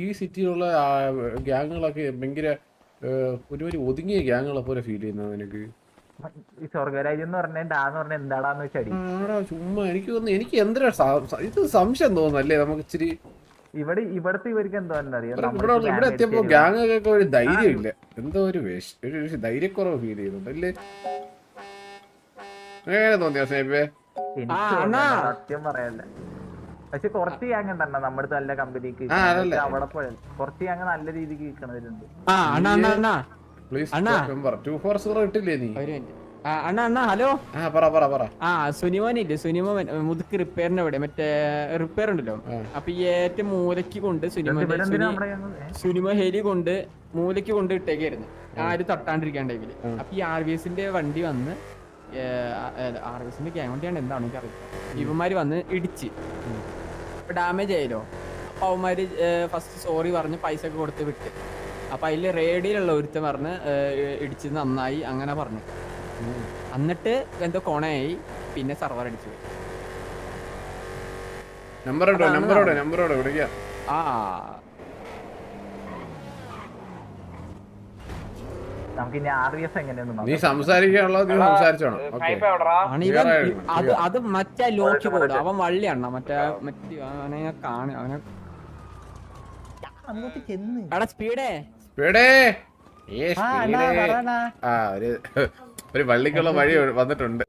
ഈ സിറ്റിയിലുള്ള ഗ്യാങ്ങുകളൊക്കെ ഭയങ്കര ഒരു ഒതുങ്ങിയ ഗ്യാങ്ങുകളെ പോലെ ഫീൽ ചെയ്യുന്നത് എനിക്ക്. ഈ സ്വർഗരാജ്യം എന്ന് പറഞ്ഞ എന്താടാന്ന് വെച്ചാടി ചുമ്മാ എനിക്ക് തോന്നുന്നു, എനിക്ക് എന്തിനാ ഇത് സംശയം തോന്നുന്നല്ലേ നമുക്ക് ഇച്ചിരി. ഇവിടത്തെ ഇവർക്ക് എന്താ ഇവിടെ എത്തിയപ്പോ ഗ്യാങ്ങൊക്കെ ഒരു ധൈര്യം ഇല്ല, എന്തോ ഒരു ധൈര്യക്കുറവ് ഫീൽ ചെയ്യുന്നുണ്ട് അല്ലേ? എങ്ങനെ തോന്നിയാ സ്നേഹിപ്പേ? സത്യം പറയല്ല, പക്ഷെ കുറച്ച് ഗ്യാങ് ഉണ്ടോ നമ്മുടെ നല്ല കമ്പനിക്ക് അവിടെ പോയാൽ കുറച്ച് ഗ്യാങ് നല്ല രീതിക്ക് നിൽക്കണവരുണ്ട്. ഇട്ടില്ലേ നീ? അണ്ണാ അണ്ണാ ഹലോ. സുനിമോനില്ലേ, സുനിമോൻ മുതുക്ക് റിപ്പയറിന്റെ അവിടെ മറ്റേ റിപ്പയർ ഉണ്ടല്ലോ. അപ്പൊ ഈ ഏറ്റവും മൂലക്ക് കൊണ്ട് സുനിമോ ഹെലി കൊണ്ട് മൂലക്ക് കൊണ്ട് ഇട്ടേക്കായിരുന്നു, ആരും തട്ടാണ്ടിരിക്കാൻ ടൈമില്. അപ്പൊ ഈ RVSന്റെ വണ്ടി വന്ന്, RVSന്റെ ഗ്യാങ് വണ്ടിയാണ് എന്താണോ എനിക്ക് അറിയില്ല, ഇവന്മാര് വന്ന് ഇടിച്ച് ഡാമേജ് ആയല്ലോ. അപ്പൊ അവന്മാര് ഫസ്റ്റ് സോറി പറഞ്ഞ് പൈസ ഒക്കെ കൊടുത്ത് വിട്ട്. അപ്പൊ അതില് റേഡിയിലുള്ള ഒരുത്തൻ പറഞ്ഞ് ഇടിച്ചത് നന്നായി അങ്ങനെ പറഞ്ഞു. എന്നിട്ട് എന്തോ കൊണയായി, പിന്നെ സർവർ അടിച്ചു പോയി. അത് മറ്റേ ലോക്കി കോഡ് അവൻ വള്ളിയാണ്, മറ്റേ അവനെ കാണും. അവനെ സ്പീഡേ ഒരു വള്ളിക്കുള്ള വഴി വന്നിട്ടുണ്ട്.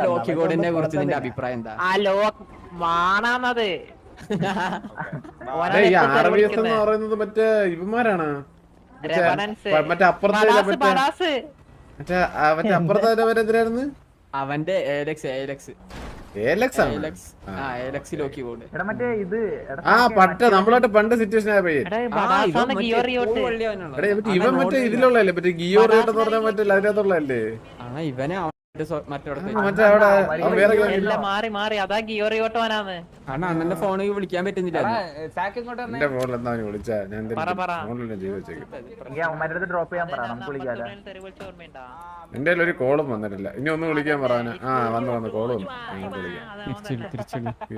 ലോക്കി കോഡിനെ കുറിച്ച് നിന്റെ അഭിപ്രായം എന്താ? RVS എന്ന് പറയുന്നത് മറ്റേ ഇവന്മാരാണ്, മറ്റേ അപ്പുറത്തെ അപ്പുറത്തേവരെന്തിനായിരുന്നു അവന്റെ നമ്മളായിട്ട് പണ്ട് സിറ്റുവേഷൻ ആയ പയ്യൻ. ഇവൻ മറ്റേ ഇതിലുള്ളല്ലേ, മറ്റേ ഗിയോ റേട്ട് എന്ന് പറഞ്ഞാൽ മറ്റേ അതിനകത്തുള്ളല്ലേ ഇവനെ അണ്ണന്റെ ഫോണിൽ വിളിക്കാൻ പറ്റുന്നില്ല. എന്റെ ഒരു കോളും വന്നിട്ടില്ല, ഇനി ഒന്നും വിളിക്കാൻ പറയാന്. വന്ന് കോള് വന്നു,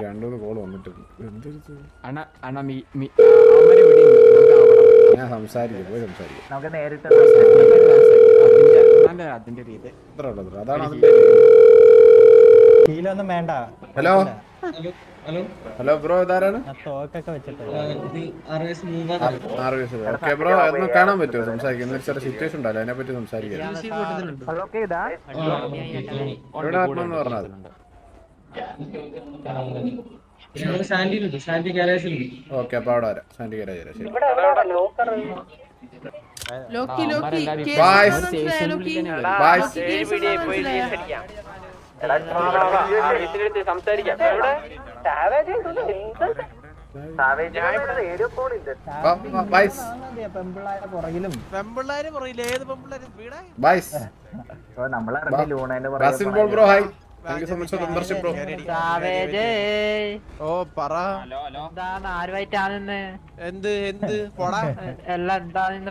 രണ്ടൂന്ന് കോള് വന്നിട്ടുണ്ട്. ഞാൻ സംസാരിക്കും, പോയി സംസാരിക്കും. അതിന്റെ രീതി അതാണ്. ഹലോ ഹലോ ബ്രോ, ഇതാരാണ്? ഓക്കെ ബ്രോ, ഒന്ന് കാണാൻ പറ്റുമോ? സംസാരിക്കാം, ഇന്നൊരു ചെറിയ സിറ്റുവേഷൻ ഉണ്ടല്ലോ, അതിനെ പറ്റി സംസാരിക്കാം. എവിടെ വരണമെന്ന് പറഞ്ഞത്? ഓക്കെ, അപ്പൊ അവിടെ വരാം, സാൻഡി ഗാരേജ് വരാം. ശരി, bro hi, thank you so much for membership bro.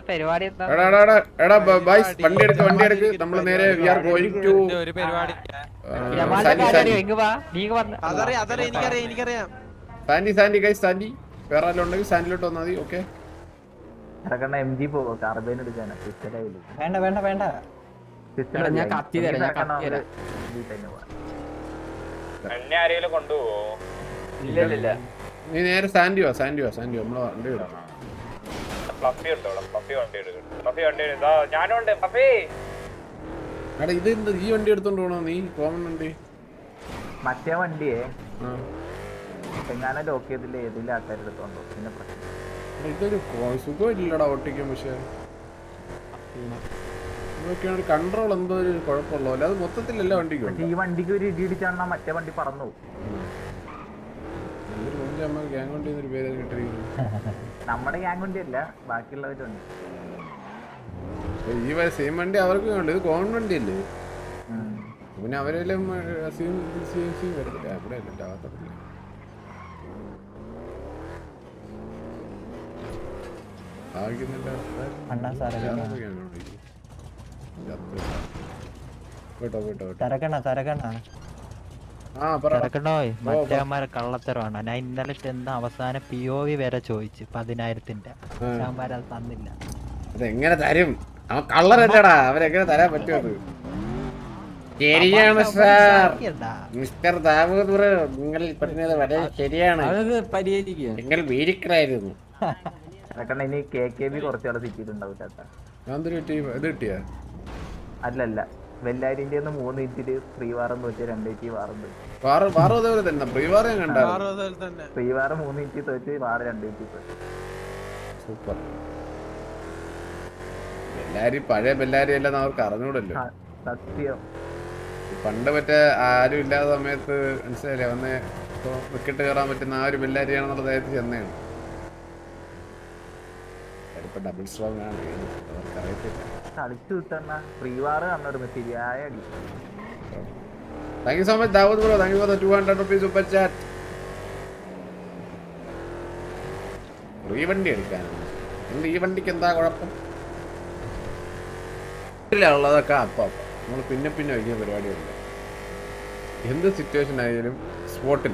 പരിപാടി വണ്ടി എടുക്ക്, നമ്മൾ നേരെ we are going to Sandy guys. Sandy വേറെ ആരും ഉണ്ടെങ്കിൽ സാൻഡിലോട്ട് വന്നാൽ മതി. ഓക്കെ, MG പോവോ? കാർബൈൻ എടുക്കാനാ? വേണ്ട ഞാൻ കത്തി തരാം, ഞാൻ കത്തി തരാം. നീ നേരെ സാൻഡി വാ നമ്മളെ വണ്ടി വിടാം. എടാ ഇത് ഈ വണ്ടി എടുത്തോണ്ട് പോണോ നീ? കോമൺ വണ്ടി മറ്റേ വണ്ടിയെ എങ്ങാനും ലോക്ക് ചെയ്തില്ല, ഏതെങ്കിലും ആൾക്കാർ എടുത്തോണ്ടോ? പിന്നെ പ്രശ്നം ഇതൊരു സുഖമില്ലടാ ഓട്ടിക്കാൻ. പക്ഷെ കൺട്രോൾ എന്തോ ഒരു കുഴപ്പമുള്ളൂ, അല്ലാതെ മൊത്തത്തിൽ എല്ലാ വണ്ടിക്കും. ഈ വണ്ടിക്ക് ഒരു ഇടി ഇടിച്ചാൽ മറ്റേ വണ്ടി പറന്നു പോകും. ഗ്യാങ് വണ്ടി എന്നൊരു പേര് കിട്ടിയിരിക്കുന്നു. നമ്മുടെ ഗ്യാങ് വണ്ടി അല്ല, ബാക്കിയുള്ളവരുണ്ട്. ഈ സെയിം വണ്ടി അവർക്കും ഉണ്ട്, ഇത് കോമൺ വണ്ടി അല്ലേ? പിന്നെ അവരെല്ലാം വരത്തില്ല, അവിടെ അല്ല ആകത്തില്ല. കേട്ടോ കേട്ടോ കേട്ടോ. തരക്കണ ആ പറ. തിരക്കണ്ടോയ് മറ്റേമാരെ കള്ളത്തരമാണ്. ഞാൻ ഇന്നലെ ചെന്ന അവസാനം POV വരെ ചോദിച്ചു 10,000-ന്റെ. അത് തന്നില്ല. അതെങ്ങനെ തരും? അവൻ കള്ളറല്ലടാ, അവരെങ്ങനെ തരാൻ പറ്റുമത്? ശരിയാണ് സാർ, മിസ്റ്റർ ദാവൂദ് ബ്രോ, നിങ്ങൾ പറഞ്ഞത് വളരെ ശരിയാണ്. നിങ്ങൾ വീരിക്കലായിരുന്നു. ഇനി KKB കുറച്ചാളെ സിറ്റിയിട്ടുണ്ടാവും ചേട്ടാ. ഇത് കിട്ടിയ അല്ലല്ല, വെല്ലാരിന്റെ 3 ഇഞ്ചില് ഫ്രീ വാറെന്ന് വെച്ചാൽ 2 ഇഞ്ചി വാറെന്ന് തന്നെ ഫ്രീ വാർ ഞാൻ കണ്ടാ. ഫ്രീ വാറ് 3 ഇഞ്ചി തോച്ച് വാറ് 2 ഇഞ്ചി തോച്ച്. സൂപ്പർ. ബെല്ലാരി പഴയ ബെല്ലാരി അല്ലെന്ന് അവർക്ക് അറിഞ്ഞൂടല്ലോ. സത്യം. പണ്ട് മറ്റേ ആരും ഇല്ലാത്ത സമയത്ത് മനസ്സിലായില്ലേ വന്ന് വിക്കറ്റ് കയറാൻ പറ്റുന്ന ആ ഒരു ബെല്ലാരിയാണെന്നുള്ള ധൈര്യത്തിൽ ചെന്നതാണ്. ഇപ്പൊ ഡബിൾ സ്ട്രോങ് ആണ്, അവർക്ക് അറിയത്തില്ല. കളിച്ചു കിട്ടണ ഫ്രീ വാറ് കണ്ണൊരു ശരിയായ അടി. Thank you so much Dawood bro, thank you for the 200 rupees super chat. ഈ വണ്ടി എടുക്കാനാണ് എന്ത്? ഈ വണ്ടിക്ക് എന്താ കുഴപ്പം? ഉള്ളതൊക്കെ അപ്പം നമ്മൾ പിന്നെ വയ്ക്കുന്ന പരിപാടിയുണ്ട്. എന്ത് സിറ്റുവേഷൻ ആയാലും സ്പോട്ടിൽ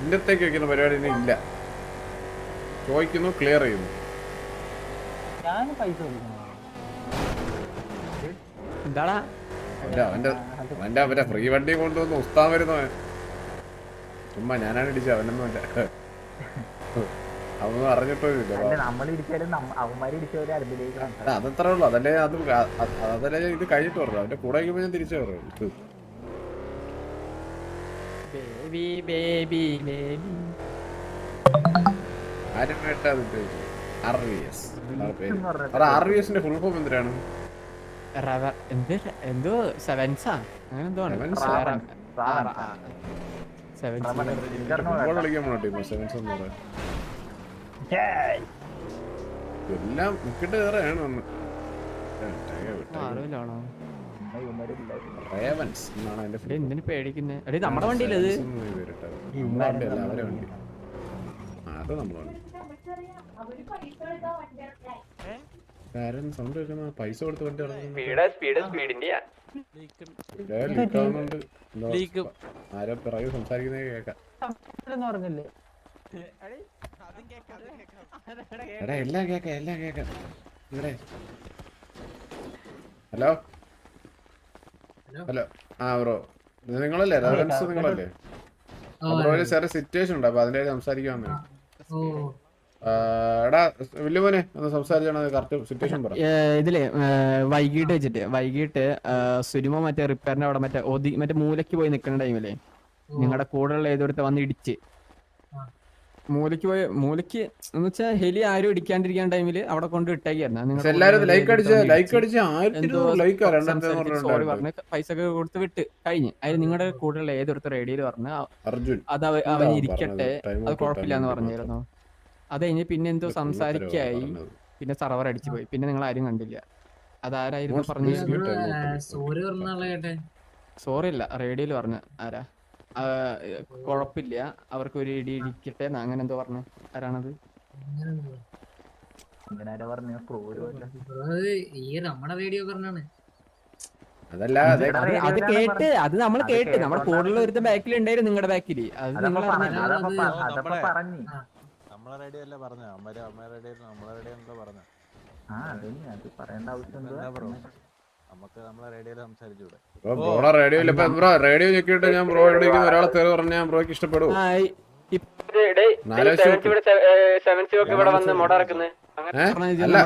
ഇന്നത്തേക്ക് വയ്ക്കുന്ന പരിപാടി ഇല്ല. ചോദിക്കുന്നു, ക്ലിയർ ചെയ്യുന്നു. എന്താടാ അവന്റെ ഫ്രീ വണ്ടി കൊണ്ടുവന്ന് ഉസ്താൻ വരുന്ന ചുമ്മാ ഞാനാണ് ഇടിച്ചത്, അവനൊന്നും ഇല്ല. അതൊന്നും അറിഞ്ഞിട്ടില്ല. അതത്രേ ഉള്ളു. അതല്ലേ ഇത് കഴിഞ്ഞിട്ട് പറഞ്ഞു. അവന്റെ കൂടെ വയ്ക്കുമ്പോ ഞാൻ തിരിച്ചു പറഞ്ഞു. ആരും കേട്ടാ RVS ഫുൾ ഫോം എന്തിനാണ്? എന്തോ സെവൻസാ അങ്ങനെ എന്തോ ആണ്. എല്ലാം വിക്കറ്റ് കയറാണ് വന്ന്. എന്തിനു പേടിക്കുന്നേ? എടീ നമ്മുടെ വണ്ടിയിലത് അത് നമ്മളെ വണ്ടി. സൗണ്ട് കേൾക്കുന്ന പൈസ കൊടുത്ത് വണ്ടി ആരോ പിറകെ സംസാരിക്കുന്നത് കേക്കാം. എടാ എല്ലാം കേക്കാം ഇവിടെ. ഹലോ ആ ബ്രോ, നിങ്ങളല്ലേ റെഫറൻസ്? നിങ്ങളല്ലേ ബ്രോയില് ചെറിയ സിറ്റുവേഷൻ ഉണ്ട്, അപ്പൊ അതിന്റെ സംസാരിക്കാൻ വന്നേ. എടാ വില്ലുമോനെ ഒന്ന് സംസാരിച്ചാണ് കറക്റ്റ് സിറ്റുവേഷൻ പറ. ഇതില് വൈകിട്ട് സുനിമ മറ്റേ റിപ്പയറിന്റെ അവിടെ മറ്റേ മൂലക്ക് പോയി നിൽക്കുന്ന ടൈമില്ലേ നിങ്ങളുടെ കൂടെയുള്ള ഏതൊരുത്ത വന്ന് ഇടിച്ച് മൂലക്ക് എന്ന് വെച്ചാൽ ഹെലി ആരും ഇടിക്കാണ്ടിരിക്കാൻ ടൈമില് അവിടെ കൊണ്ട് ഇട്ടേക്കായിരുന്നു. സോറി പറഞ്ഞ് പൈസ ഒക്കെ കൊടുത്ത് വിട്ട് കഴിഞ്ഞ്. അതിന് നിങ്ങളുടെ കൂടെയുള്ള ഏതൊരുത്ത റേഡിയോയിൽ പറഞ്ഞ് അത് അവൻ ഇരിക്കട്ടെ, അത് കുഴപ്പമില്ലാന്ന് പറഞ്ഞായിരുന്നു. അത് കഴിഞ്ഞ് പിന്നെ എന്തോ സംസാരിക്കായി, പിന്നെ സർവർ അടിച്ചു പോയി. പിന്നെ നിങ്ങൾ ആരും കണ്ടില്ല. അതാരായിരുന്നു പറഞ്ഞു? സോറി അല്ല, റേഡിയോയിൽ പറഞ്ഞ ആരാ കുഴപ്പമില്ല അവർക്ക് ഒരു ഇടി ഇടിക്കട്ടെ അങ്ങനെ എന്തോ പറഞ്ഞു. ആരാണത്? അത് കേട്ട് അത് നമ്മൾ കേട്ട് നമ്മുടെ കൂടുതൽ ഒരുത്ത ബാക്കിൽ ഉണ്ടായിരുന്നു. നിങ്ങളുടെ ബാക്കില് അത് നിങ്ങൾ റേഡിയോ ഞെക്കിട്ട് ഞാൻ ബ്രോ എവിടെയെങ്കിലും ഒരാളെ തെറി പറഞ്ഞ ഞാൻ ബ്രോയ്ക്ക് ഇഷ്ടപ്പെടും. അല്ല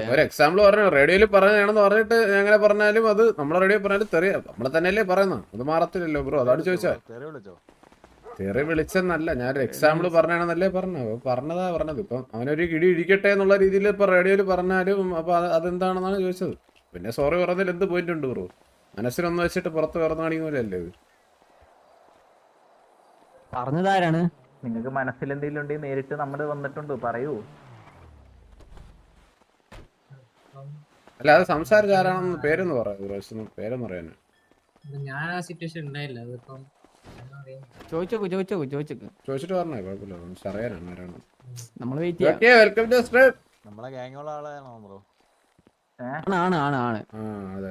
ഒരു എക്സാമ്പിൾ പറഞ്ഞു, റേഡിയോയിൽ പറഞ്ഞാണെന്ന് പറഞ്ഞിട്ട് ഞങ്ങനെ പറഞ്ഞാലും അത് നമ്മളെ റേഡിയോ പറഞ്ഞാലും തെറി നമ്മളെ തന്നെയല്ലേ പറയുന്നത്. അത് മാറത്തില്ലല്ലോ ബ്രോ, അതാണ് ചോദിച്ചാൽ. തെറി വിളിച്ചെന്നല്ല, ഞാനൊരു എക്സാമ്പിൾ പറഞ്ഞാണെന്നല്ലേ പറഞ്ഞതാ പറഞ്ഞത്. ഇപ്പം അവനൊരു ഇടി ഇടിക്കട്ടെ എന്നുള്ള രീതിയിൽ ഇപ്പൊ റേഡിയോയിൽ പറഞ്ഞാലും അപ്പൊ അതെന്താണെന്നാണ് ചോദിച്ചത്. പിന്നെ സോറി പറഞ്ഞതിൽ എന്ത് പോയിന്റ് ഉണ്ട് ബ്രോ? മനസ്സിലൊന്ന് വെച്ചിട്ട് പുറത്ത് കയറുന്ന കാണിക്കുമല്ലേ ഇത്? പറഞ്ഞതാരാണ്? നിങ്ങൾക്ക് മനസ്സിൽ എന്തെങ്കിലും ഉണ്ടെങ്കിൽ നേരിട്ട് നമ്മൾ വന്നിട്ടുണ്ട് പറയൂ. അല്ല അത് സംസാരിച്ച ആരാണെന്ന് പേരൊന്ന് പറയാം, പേരൊന്ന് പറയാന്. ഞാൻ ആ സിറ്റുവേഷൻ ഉണ്ടായില്ല. ചോദിച്ചിട്ട് പറഞ്ഞേ കുഴപ്പമില്ല, അറിയാനാണ് ആരാണ്. നമ്മൾ വെൽക്കം ടു സ്ട്രീം. നമ്മളെ ഗാങ്ങുള്ള ആളാണോ ബ്രോ? ആണ്. അതെ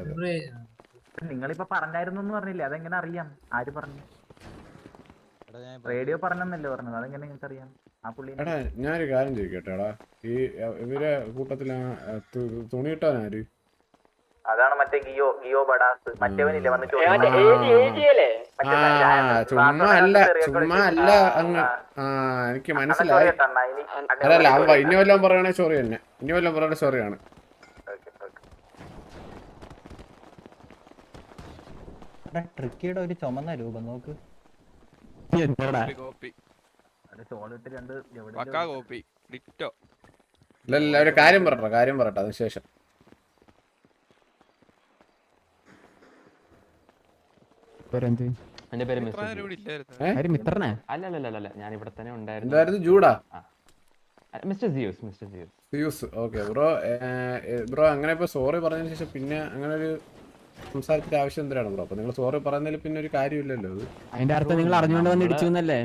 നിങ്ങളിപ്പോ പറഞ്ഞായിരുന്നു പറഞ്ഞില്ലേ, അതെങ്ങനെ അറിയാം? ആര് പറഞ്ഞു? റേഡിയോ പറഞ്ഞെന്നല്ലേ പറഞ്ഞത്, അതെങ്ങനെ നിങ്ങൾക്ക് അറിയാം? ആ പുള്ളി എടാ ഞാനൊരു കാര്യം ചോദിക്കട്ടെടാ, ഈ ഇവരെ കൂട്ടത്തിൽ തുണി കിട്ടാനാര്? അതാണ് മറ്റേ ഗിയോ ബഡാസ്, മറ്റേവനില്ലേ വന്നിട്ട് ചുമ്മാ അല്ല അങ്ങ്. എനിക്ക് മനസ്സിലായി. അതല്ല അവൻ ഇനി വല്ലതും പറയണേ സോറി തന്നെ, ഇനി വല്ലതും പറയണേ സോറിയാണ്. ട്രിക്കിയുടെ ഒരു ചുമന്ന രൂപം നോക്ക്. ഇല്ല ഒരു കാര്യം പറയട്ടെ അതിനുശേഷം. എന്റെ പേര് മിത്രനെ. അല്ല ഞാൻ ഇവിടെ തന്നെ ഉണ്ടായിരുന്നു. Judah mister Zeus. Okay bro അങ്ങനെ ഇപ്പൊ സോറി പറഞ്ഞതിന് ശേഷം പിന്നെ അങ്ങനെ ഒരു സംസാരത്തിന്റെ ആവശ്യം എന്തിനാണ് ബ്രോ? അപ്പൊ നിങ്ങൾ സോറി പറയുന്നതിൽ പിന്നെ ഒരു കാര്യമില്ലല്ലോ. അത് അതിന്റെ അർത്ഥം നിങ്ങൾ അറിഞ്ഞുകൊണ്ട് വന്ന് ഇടിച്ചെന്നല്ലേ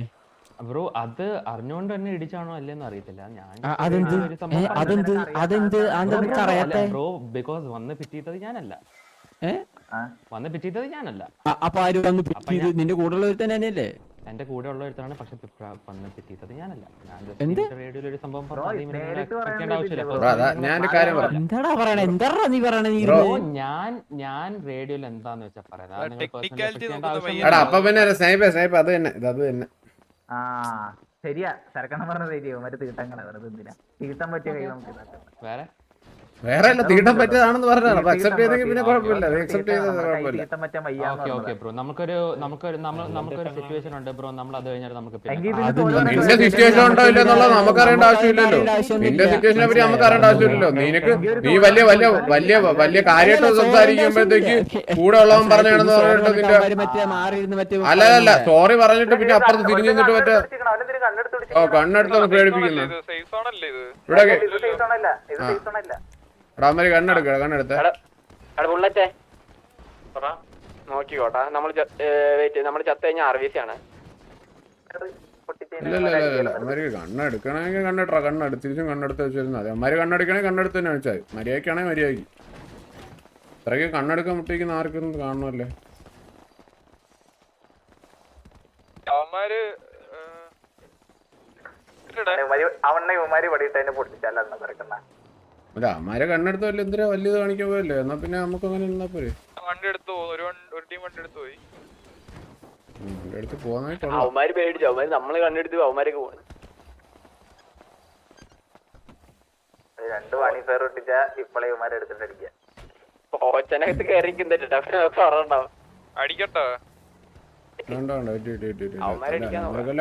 ബ്രോ? അത് അറിഞ്ഞുകൊണ്ട് തന്നെ ഇടിച്ചാണോ അല്ലേന്ന് അറിയത്തില്ല ബ്രോ. ബിക്കോസ് വന്ന് പിറ്റിയത് ഞാനല്ല. അപ്പൊ ആര് വന്ന് പിറ്റിയത്? നിന്റെ കൂടെ ഉള്ളവർ തന്നെയല്ലേ? എന്റെ കൂടെ ഉള്ള ഒരുത്താണ്, പക്ഷെ വന്ന് പിറ്റിയത് ഞാനല്ല. റേഡിയോയിൽ ഒരു സംഭവം ഞാനൊരു കാര്യം പറയാം. എന്താടാ പറയണേ? എന്താ നീ പറയണേ? ഞാൻ റേഡിയോയിൽ എന്താന്ന് വെച്ചാ പറയാം. അപ്പൊ പിന്നെ സ്നൈപ്പ് അത് തന്നെ. ആ ശരിയാ, സരക്കണം പറഞ്ഞ ശരിയോ? മറ്റേ തീട്ടങ്ങളെ വെറുതെ എന്തിനാ തീട്ടം പറ്റിയ കൈ നമുക്ക് വേറെ അല്ല, തീട്ടം പറ്റിയതാണെന്ന് പറഞ്ഞാണ്. അപ്പൊ അക്സെപ്റ്റ് ചെയ്തെങ്കിൽ പിന്നെ കുഴപ്പമില്ല. അക്സെപ്റ്റ് ചെയ്തത് കുഴപ്പമില്ല. നമുക്കൊരു സിറ്റുവേഷൻ ഉണ്ട് ബ്രോ. നമ്മൾ അത് കഴിഞ്ഞാൽ നമുക്ക് നിന്റെ സിറ്റുവേഷൻ ഉണ്ടോ ഇല്ല എന്നുള്ളത് നമുക്ക് അറിയേണ്ട ആവശ്യമില്ലല്ലോ. നിന്റെ സിറ്റുവേഷനെ പറ്റി നമുക്ക് അറിയേണ്ട ആവശ്യമില്ലല്ലോ. നീ വലിയ കാര്യമായിട്ട് സംസാരിക്കുമ്പോഴത്തേക്ക് കൂടെ ഉള്ളവൻ പറഞ്ഞാണെന്ന് പറഞ്ഞിട്ട് നിന്റെ അല്ല സോറി പറഞ്ഞിട്ട് പിന്നെ അപ്പുറത്ത് തിരിഞ്ഞു നിന്നിട്ട് മറ്റേ കണ്ണെടുത്താണ് പേടിപ്പിക്കുന്നത്. ഇവിടെ കണ്ണെടുത്ത നോക്കിക്കോട്ടെ. നമ്മള് ചത്ത കഴിഞ്ഞ RVC ആണ്. ഇല്ല അമ്മക്ക് കണ്ണെടുക്കണമെങ്കിൽ കണ്ണെടുത്തിരിച്ചും കണ്ണെടുത്ത് വെച്ചിരുന്നത് മതി. അമ്മമാര് കണ്ണെടുക്കണമെങ്കിൽ കണ്ണെടുത്ത് തന്നെ വെച്ചാൽ മര്യാദക്കാണെങ്കിൽ മര്യാദക്ക്. ഇത്രയ്ക്ക് കണ്ണെടുക്കാൻ മുട്ടിക്കുന്ന ആർക്കും കാണണമല്ലേ? അല്ല അമ്മാരെ കണ്ണെടുത്തല്ലേ എന്തിനാ വലിയത് കാണിക്കാൻ പോയല്ലേ? എന്നാ പിന്നെ നമുക്ക് അങ്ങനെ നിന്നാ പോരെ. വണ്ടി എടുത്ത് പോകാനായിട്ടുള്ള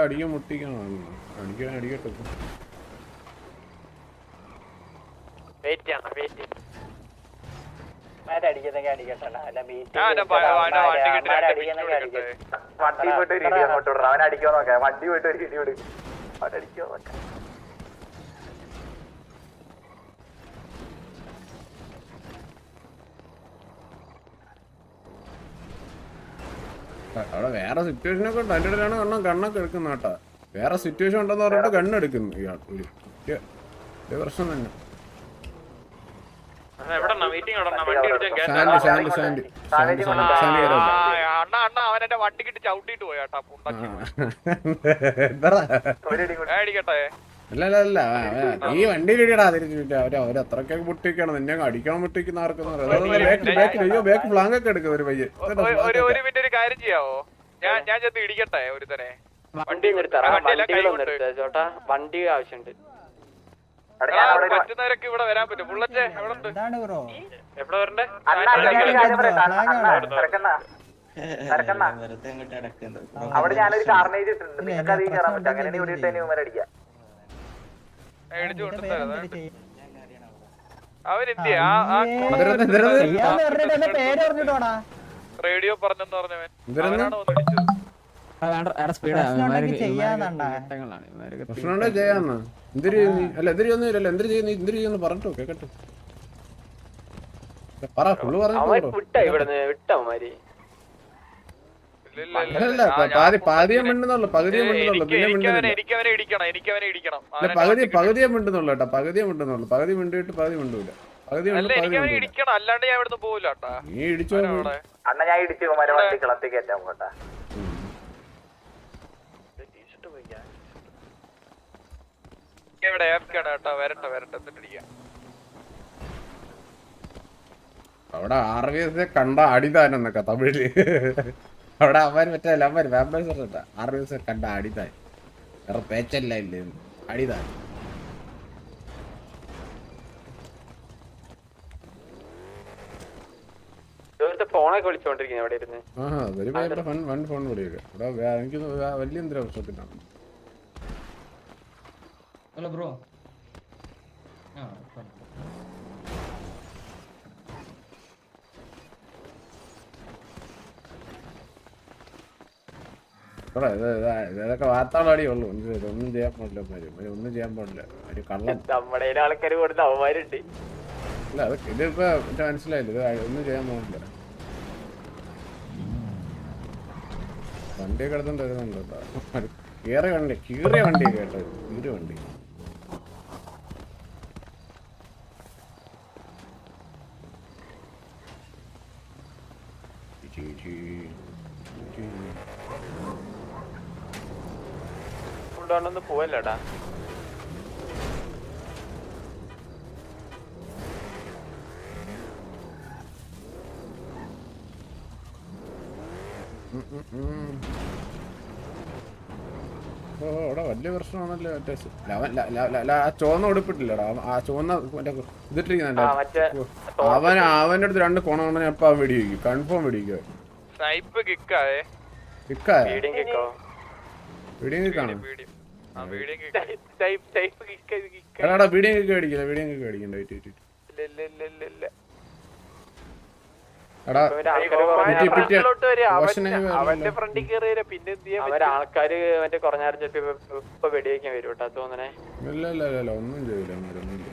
അടിക്കാൻ മുട്ടിക്കണം. അടിക്കട്ടെ. അവിടെ വേറെ സിറ്റുവേഷൻ ഒക്കെ ഉണ്ട്. അതിൻ്റെ ഇടയിലാണ് കണ്ണൊക്കെ എടുക്കുന്ന കേട്ടാ. വേറെ സിറ്റുവേഷൻ ഉണ്ടെന്ന് പറഞ്ഞിട്ട് കണ്ണെടുക്കുന്നു ഇയാൾ. ഒരു പ്രശ്നം തന്നെ. അല്ല ഈ വണ്ടി കിട്ടിയടാ തിരിച്ചിട്ട് അവരത്രക്കൊക്കെ മുട്ടിക്കണം. നിന്നെ അടിക്കണം മുട്ടിക്കുന്ന ആർക്കും ബാക്ക് ഫ്ലാങ്ക് ഒക്കെ എടുക്കും ഒരു പയ്യെ. ഒരു കാര്യം ചെയ്യാവോ? ഞാൻ ചെന്ന് ഇടിക്കട്ടെ ഒരു തന്നെ. വണ്ടി ആവശ്യമുണ്ട്. പറ്റുന്നവരൊക്കെ ഇവിടെ വരാൻ പറ്റും. ബുള്ളറ്റ് എവിടെ ഉണ്ട്? എവിടെ വരണ്ടേ? അവിടെ ഞാനൊരു കാർണേജ് ഇട്ടിട്ടുണ്ട്. നിങ്ങൾക്ക് അതിൽ കയറാൻ പറ്റും. അങ്ങനെ ഇവിടെ ഇട്ട് തന്നെ അടിക്കാം. റേഡിയോ പറഞ്ഞെന്ന് പറഞ്ഞവൻ പ്രശ്നമുണ്ടോ ചെയ്യാന്ന്? എന്തിരി ഒന്നുമില്ലല്ലോ. എന്തിരി ചെയ്യുന്നു പറഞ്ഞിട്ടോ കേക്കട്ടെ. പറ ഫുള്ള് പറഞ്ഞു. പാതിയെ മിണ്ടുന്നുള്ളു, പകുതിയെ മിണ്ടുന്നുള്ളു. പിന്നെ പകുതിയെ മിണ്ടുന്നുള്ളു കേട്ടോ. പകുതി മിണ്ടുന്നുള്ളു. പകുതി മിണ്ടിട്ട് പകുതി മിണ്ടൂല. പകുതി ഉണ്ട്, അല്ല പകുതി എനിക്ക് അവനെ ഉണ്ട്. ഇടിക്കണം, അല്ലാണ്ട് ഞാൻ ഇവിടുന്ന് പോവില്ല കേട്ടാ. നീ ഇടിച്ചോ അണ്ണ ഞാൻ ഇടിച്ചു വണ്ടി കിളത്തി കയറ്റാൻ പോട്ടാ. ഇവിടെ AFK-ആണ് കേട്ടോ, വരട്ടെ എന്നിട്ട് ഇടിക്കാം. അവിടെ RVS കണ്ട അടിതാനെന്നൊക്കെ തമിഴില്. അവിടെ അവൻ മറ്റേ അവൻ വാമ്പേഴ്സ് പറഞ്ഞ RVS കണ്ട അടിതാൻ, വേറെ പേച്ചല്ല ഇല്ലേ അടിതാൻ. ഫോണൊക്കെ വിളിച്ചോണ്ടിരിക്കുന്നു അവിടെ ഇരുന്ന്. വൺ ഫോൺ വിളിയൊക്കെ ഇവിടെ എനിക്ക് വലിയ എന്തൊരു പ്രശ്നത്തിനാണ്. Hello bro. ഇതൊക്കെ വാർത്താളാടി ഉള്ളു, ഒന്നും ചെയ്യാൻ പാടില്ല. ഒന്നും ചെയ്യാൻ പാടില്ല. ഒരു കള്ളം നമ്മുടെ ആൾക്കാർ കൊടുത്ത അവന്മാരുണ്ട്. അല്ല അത് ഇതിപ്പോ മനസ്സിലായില്ല, ഇത് ഒന്നും ചെയ്യാൻ പാടില്ല. വണ്ടിയൊക്കെ എടുത്തോണ്ട് വരുന്നുണ്ട് കേട്ടോ. കീറിയ വണ്ടി കേട്ടോ, കീറിയ വണ്ടി. കൊണ്ടുപോകണമെന്ന് പോവല്ലടാ. അവിടെ വലിയ പ്രശ്നമാണല്ലോ. മറ്റേ ആ ചുവന്ന ഉടുപ്പിട്ടില്ലടാ, ആ ചുവന്ന മറ്റേ ഇതിട്ടിരിക്കുന്നല്ലോ. അവന്റെ അടുത്ത് 2 കോണ എപ്പോ അവൻ വെടിവെക്കും, കൺഫേം വെടിവെക്കുക. എടാ വീഡിയോ കിക്ക് അടിക്കില്ല, വീഡിയോ കിക്ക് അടിക്കണ്ട. അവന്റെ ഫ്രണ്ടിൽ കയറിയ പിന്നെ ആൾക്കാര് മറ്റേ കുറഞ്ഞ ഇപ്പൊ വെടിവെക്കാൻ വരും കേട്ടോ തോന്നണേ. ഇല്ല ഒന്നും ചെയ്യില്ല, ഒന്നുമില്ല.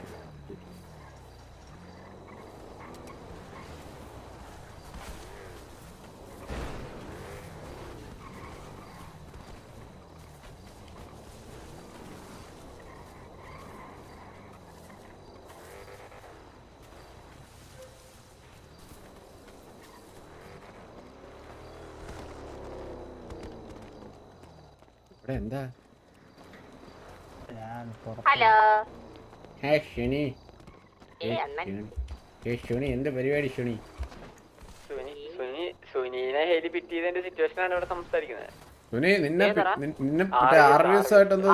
എന്താ ഹലോ ശനി എന്ത് പരിപാടി ശനി? സുനീനെ ഹെലി പിറ്റിയതിന്റെ സിറ്റുവേഷൻ ആണ് ഇവിടെ സംസാരിക്കുന്നത്. സുനി നിന്നെ RVS ആയിട്ട് എന്തോ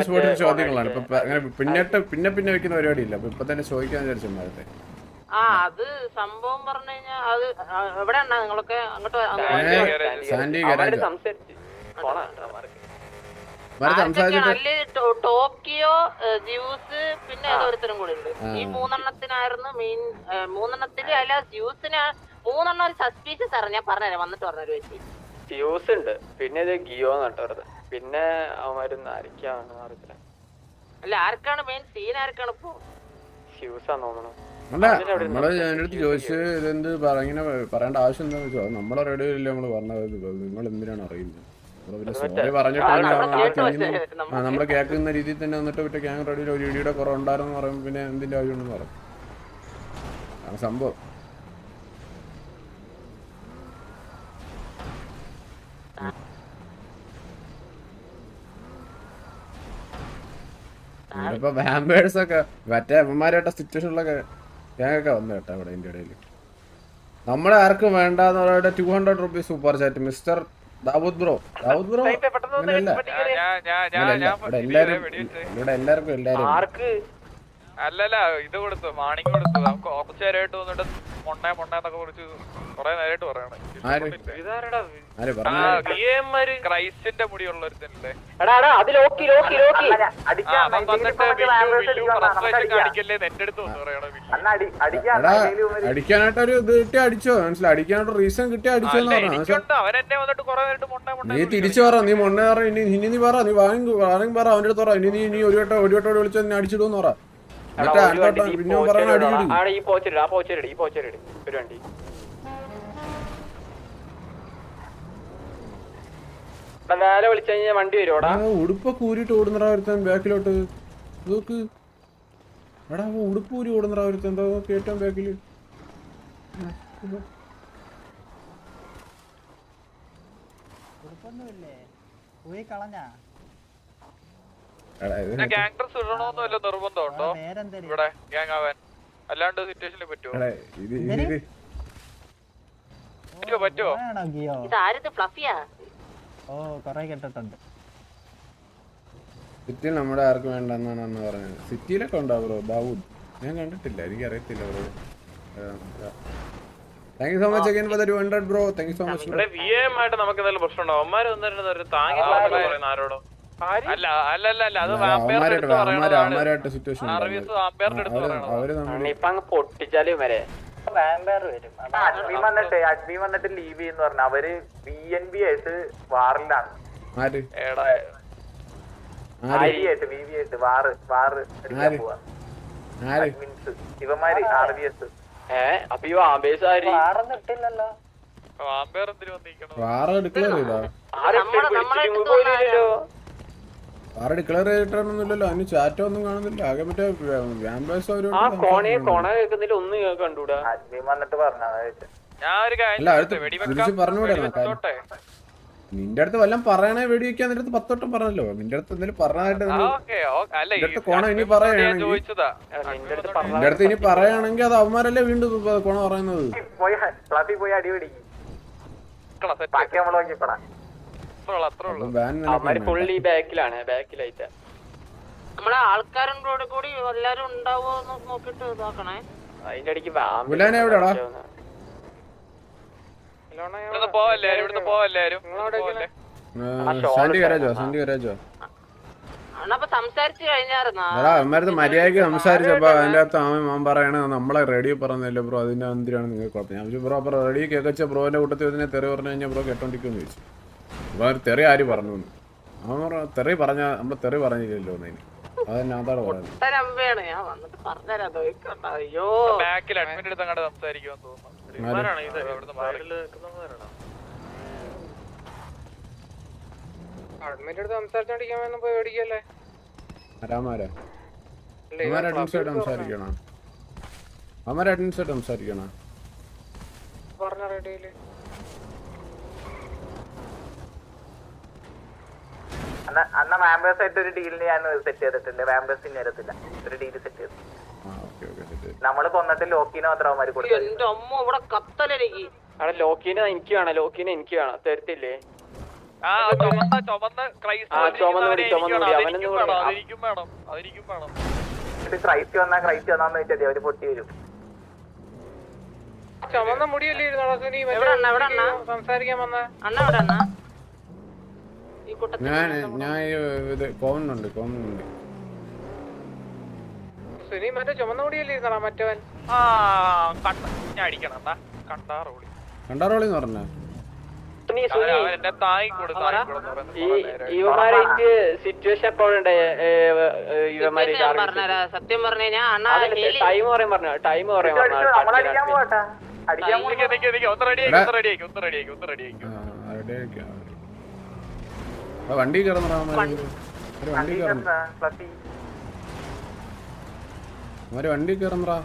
സിറ്റുവേഷൻ ചോദ്യങ്ങളാണ് ഇപ്പൊ. അങ്ങനെ പിന്നെ വെക്കുന്ന പരിപാടിയില്ല, അപ്പൊ ഇപ്പൊ തന്നെ ചോദിക്കാൻ വിചാരിച്ചു നേരത്തെ. അത് സംഭവം പറഞ്ഞു കഴിഞ്ഞാൽ അത് എവിടെയാണ് നിങ്ങളൊക്കെ അങ്ങോട്ട് ടോക്കിയോ ജ്യൂസ് പിന്നെ ഓരോരുത്തരും കൂടെ ഉണ്ട്. ഈ 3 മെയിൻ 3 അല്ല ജ്യൂസിന് 3 ഒരു സസ്പീഷ്യസ് ആണ്. ഞാൻ പറഞ്ഞുതരാം, വന്നിട്ട് പറഞ്ഞൊരു വെച്ച് ജ്യൂസ് ഉണ്ട്, പിന്നെ ഇത് ഗിയോ നട്ടത്, പിന്നെ അവന്മാരൊന്നും ആരൊക്കെയാണ് അറിയില്ല. അല്ല ആർക്കാണ് മെയിൻ സീൻ, ആർക്കാണ് ഇപ്പൊ ജ്യൂസാന്ന് തോന്നുന്നു. അല്ല നമ്മള് എന്റെ അടുത്ത് ചോദിച്ചു ഇതെന്ത് ഇങ്ങനെ പറയേണ്ട ആവശ്യം എന്താണെന്ന് വെച്ചാൽ നമ്മളെ റേഡിയോയില്ല നമ്മള് പറഞ്ഞത്, നിങ്ങൾ എന്തിനാണ് അറിയുന്നത്? സോറി പറഞ്ഞിട്ട് നമ്മള് കേൾക്കുന്ന രീതിയിൽ തന്നെ വന്നിട്ട് മറ്റേ ക്യാങ് റേഡിയോയിൽ ഒരു ഇടിയുടെ കുറവുണ്ടായിരുന്നു പറയുമ്പോൾ പിന്നെ എന്തിന്റെ ആവശ്യമുണ്ടെന്ന് പറയും സംഭവം. ഇപ്പൊ വാമ്പേഴ്സ് ഒക്കെ മറ്റേ അമ്മമാരായിട്ട സിറ്റുവേഷനിലൊക്കെ ഞങ്ങൾക്ക് വന്നു കേട്ടോ അവിടെ ഇതിന്റെ ഇടയിൽ. നമ്മളെ ആർക്കും വേണ്ടെന്ന് പറയുന്നത് 200 rupees super chat mister Dawood bro. എല്ലാവർക്കും അല്ലല്ല ഇത് കൊടുത്തു, മാണിക്ക് കൊടുത്തു. നമുക്ക് കുറച്ചു നേരമായിട്ട് വന്നിട്ട് മൊണ്ണേന്നൊക്കെ കുറിച്ച് കൊറേ നേരമായിട്ട് പറയണേ. ക്രൈസ്റ്റിന്റെ മുടിയുള്ള ഒരുത്തല്ലേ എന്റെ അടുത്ത് വന്ന് പറയണേ. അടിക്കാനായിട്ട് ഒരു ഇത് കിട്ടി അടിച്ചോ, മനസ്സിലായി? അടിക്കാനായിട്ട് റീസൺ കിട്ടി അടിച്ചോന്ന് പറഞ്ഞു. അവൻ എന്നെ വന്നിട്ട് കൊറേ നേരിട്ട് നീ തിരിച്ചു പറ, നീ മൊണ്ണ പറ, ഇനി നീ പറ, നീ വാങ്ങി പറ അവന്റെ അടുത്ത് പറ. ഇനി നീ ഒരു വട്ടം വിളിച്ചോ നീ അടിച്ചിടുന്ന് പറ. പിന്നെ പറഞ്ഞ വണ്ടി വരുവാ. ഉടുപ്പൊക്കെ ഊരിട്ട് ഓടുന്നടാ ഒരുത്തൻ ബാക്കിലോട്ട്. നോക്ക് എടാ ഉടുപ്പൂരി ഓടുന്നറ അവർക്ക് എന്തോ കേട്ടോ ബാക്കില് പോയി കളഞ്ഞാ ഗാങ്ടർസ് ഇടണോന്ന് വല്ല നിർബന്ധമുണ്ടോ ഇവിടെ ഗ്യാങ് ആവാൻ? അല്ലാണ്ട് സിറ്റുവേഷനിൽ പറ്റുമോ? പറ്റുമോ? ഓ കൊറേ കേട്ടിട്ടുണ്ട്. സിറ്റിയിൽ നമ്മുടെ ആർക്കും വേണ്ടെന്നാണ് അന്ന് പറഞ്ഞത്. സിറ്റിയിലൊക്കെ ഉണ്ടോ ബ്രോ? ദാവൂദ് ഞാൻ കണ്ടിട്ടില്ല, എനിക്ക് അറിയത്തില്ല bro. Thank you so much again for the 200 bro. Thank you so much. ഇവിടെ വിഎം ആയിട്ട് നമുക്ക് എന്തെങ്കിലും പ്രശ്നമുണ്ടോ? അവന്മാർ വന്നിട്ട് താങ്ങി പറയുന്ന ആരോടോ? അല്ല അല്ല അല്ല അല്ല, അത് അവന്മാരായിട്ട് സിറ്റുവേഷൻ ഇപ്പൊ അങ്ങ് പൊട്ടിച്ചാലും വരെ അഡ്മി വന്നിട്ട് ലീവ് ചെയ്യുന്ന പറഞ്ഞു. അവര് BNB ആയിട്ട് വാറിലാണ്. ആര് ഇവന്മാര് RBS. അപ്പൊ ഈ ആംബേസ് ആര് ആംബേർ എന്തിനു വന്നിരിക്കണം? വാറ ഡിക്ലെയർ ചെയ്താ? വാറ ഡിക്ലെയർ ചെയ്തിട്ടൊന്നുമില്ലല്ലോ. അതിന് ചാറ്റോ ഒന്നും കാണുന്നില്ല. ആകെ മറ്റേ വ്യാമ്പേഴ്സ് കേൾക്കുന്നില്ല, ഒന്നും കണ്ടൂടാ. അഡ്മി വന്നിട്ട് പറഞ്ഞു. ഞാൻ ഒരു അല്ല തിരിച്ച് പറഞ്ഞുകൂടെ? നിന്റെ അടുത്ത് വല്ലതും പറയണേ വെടി വെക്കാൻ നിന്റെ അടുത്ത് 10 വട്ടം പറഞ്ഞല്ലോ. നിന്റെ അടുത്ത് എന്തെങ്കിലും പറഞ്ഞായിട്ട് കോണ ഇനി പറയുകയാണെങ്കിൽ നിന്റെ അടുത്ത് ഇനി പറയുകയാണെങ്കിൽ അത് അവന്മാരല്ലേ വീണ്ടും കോണ പറയുന്നത്. പോയി അടി പിടിക്കും. ബാക്കി നമ്മൾ നോക്കിപ്പെടാം. ഫുള്ളി ബാക്കിലാണ്, ബാക്കിലായിട്ട് നമ്മളെ ആൾക്കാരോട് കൂടി എല്ലാരും ഉണ്ടാവോ നോക്കിട്ട് ഇതാക്കണേ. അതിന്റെ ഇടയ്ക്ക് എവിടെയാടാ? ഇവിടുന്ന് പോവല്ലാരും. സന്ധി കരാജോ സംസാരിച്ചു കഴിഞ്ഞായിരുന്നാ അവന്മാരത് മര്യാദക്ക് സംസാരിച്ചപ്പോ അതിന്റെ അകത്ത് അവൻ പറയണ നമ്മളെ റേഡിയോ പറഞ്ഞല്ലോ ബ്രോ, അതിന്റെ എന്തിനാണ് നിങ്ങൾക്ക് കുഴപ്പം? ഞാൻ ബ്രോ അപ്പൊ റേഡിയോ കേൾച്ച ബ്രോന്റെ കൂട്ടത്തിൽ ഇതിനെ തെറി പറഞ്ഞു കഴിഞ്ഞാൽ ബ്രോ കേട്ടോണ്ടിരിക്കുമെന്ന് ചോദിച്ചു. അപ്പൊ തെറി ആര് പറഞ്ഞു? അവൻ പറഞ്ഞു തെറി പറഞ്ഞ നമ്മള് തെറി പറഞ്ഞില്ലല്ലോ എന്നതിന്. അതന്നെ അതാണ് പറയുന്നത്. ബാക്കിൽ അഡ്മിറ്റ് എടുത്ത് അങ്ങോട്ട് സംസാരിക്കുമെന്ന് തോന്നുന്നു. അഡ്മിറ്റ് എടുത്ത് സംസാരിച്ചോണ്ടിരിക്കാൻ പോയി മേടിക്കല്ലേ? സംസാരിക്കണോ പറഞ്ഞ റേഡിയോയില് അന്ന മാമ്പേഴ്സ് ആയിട്ട് ഒരു ഡീലിന് ഞാൻ സെറ്റ് ചെയ്തിട്ടുണ്ട്. മാമ്പേഴ്സ് ഇനി വരത്തില്ല, ഒരു ഡീല് സെറ്റ് ചെയ്തു. നമ്മള് കൊന്നിട്ട് ലോക്കിനെ മാത്രം അവന്മാര് കൊടുക്കും. അവിടെ ലോക്കിനെ എനിക്ക് വേണം, ലോക്കിനെ എനിക്ക് വേണം. തരത്തില്ലേ? ക്രൈസ്റ്റ് വന്നാ ക്രൈസ്റ്റ് വന്നാന്ന് വെച്ചാൽ അവര് പൊട്ടി വരും. ചുമന്ന മുടിയല്ലേ സംസാരിക്കാൻ വന്ന ഞാൻ കോമനുണ്ട് സുനി മറ്റേ ചുമന്ന മുടിയല്ലേ ഇരുന്നടാ മറ്റവൻ. ഞാൻ അടിക്കണം കണ്ടാറോളിന്ന് പറഞ്ഞ ഇവന്മാരായിട്ട് സിറ്റുവേഷൻ എപ്പോഴുണ്ട്? സത്യം പറഞ്ഞു ടൈം പറയാൻ പറഞ്ഞു. ടൈം പറയാൻ വണ്ടി കയറുന്ന വണ്ടി കയറുന്നറാ.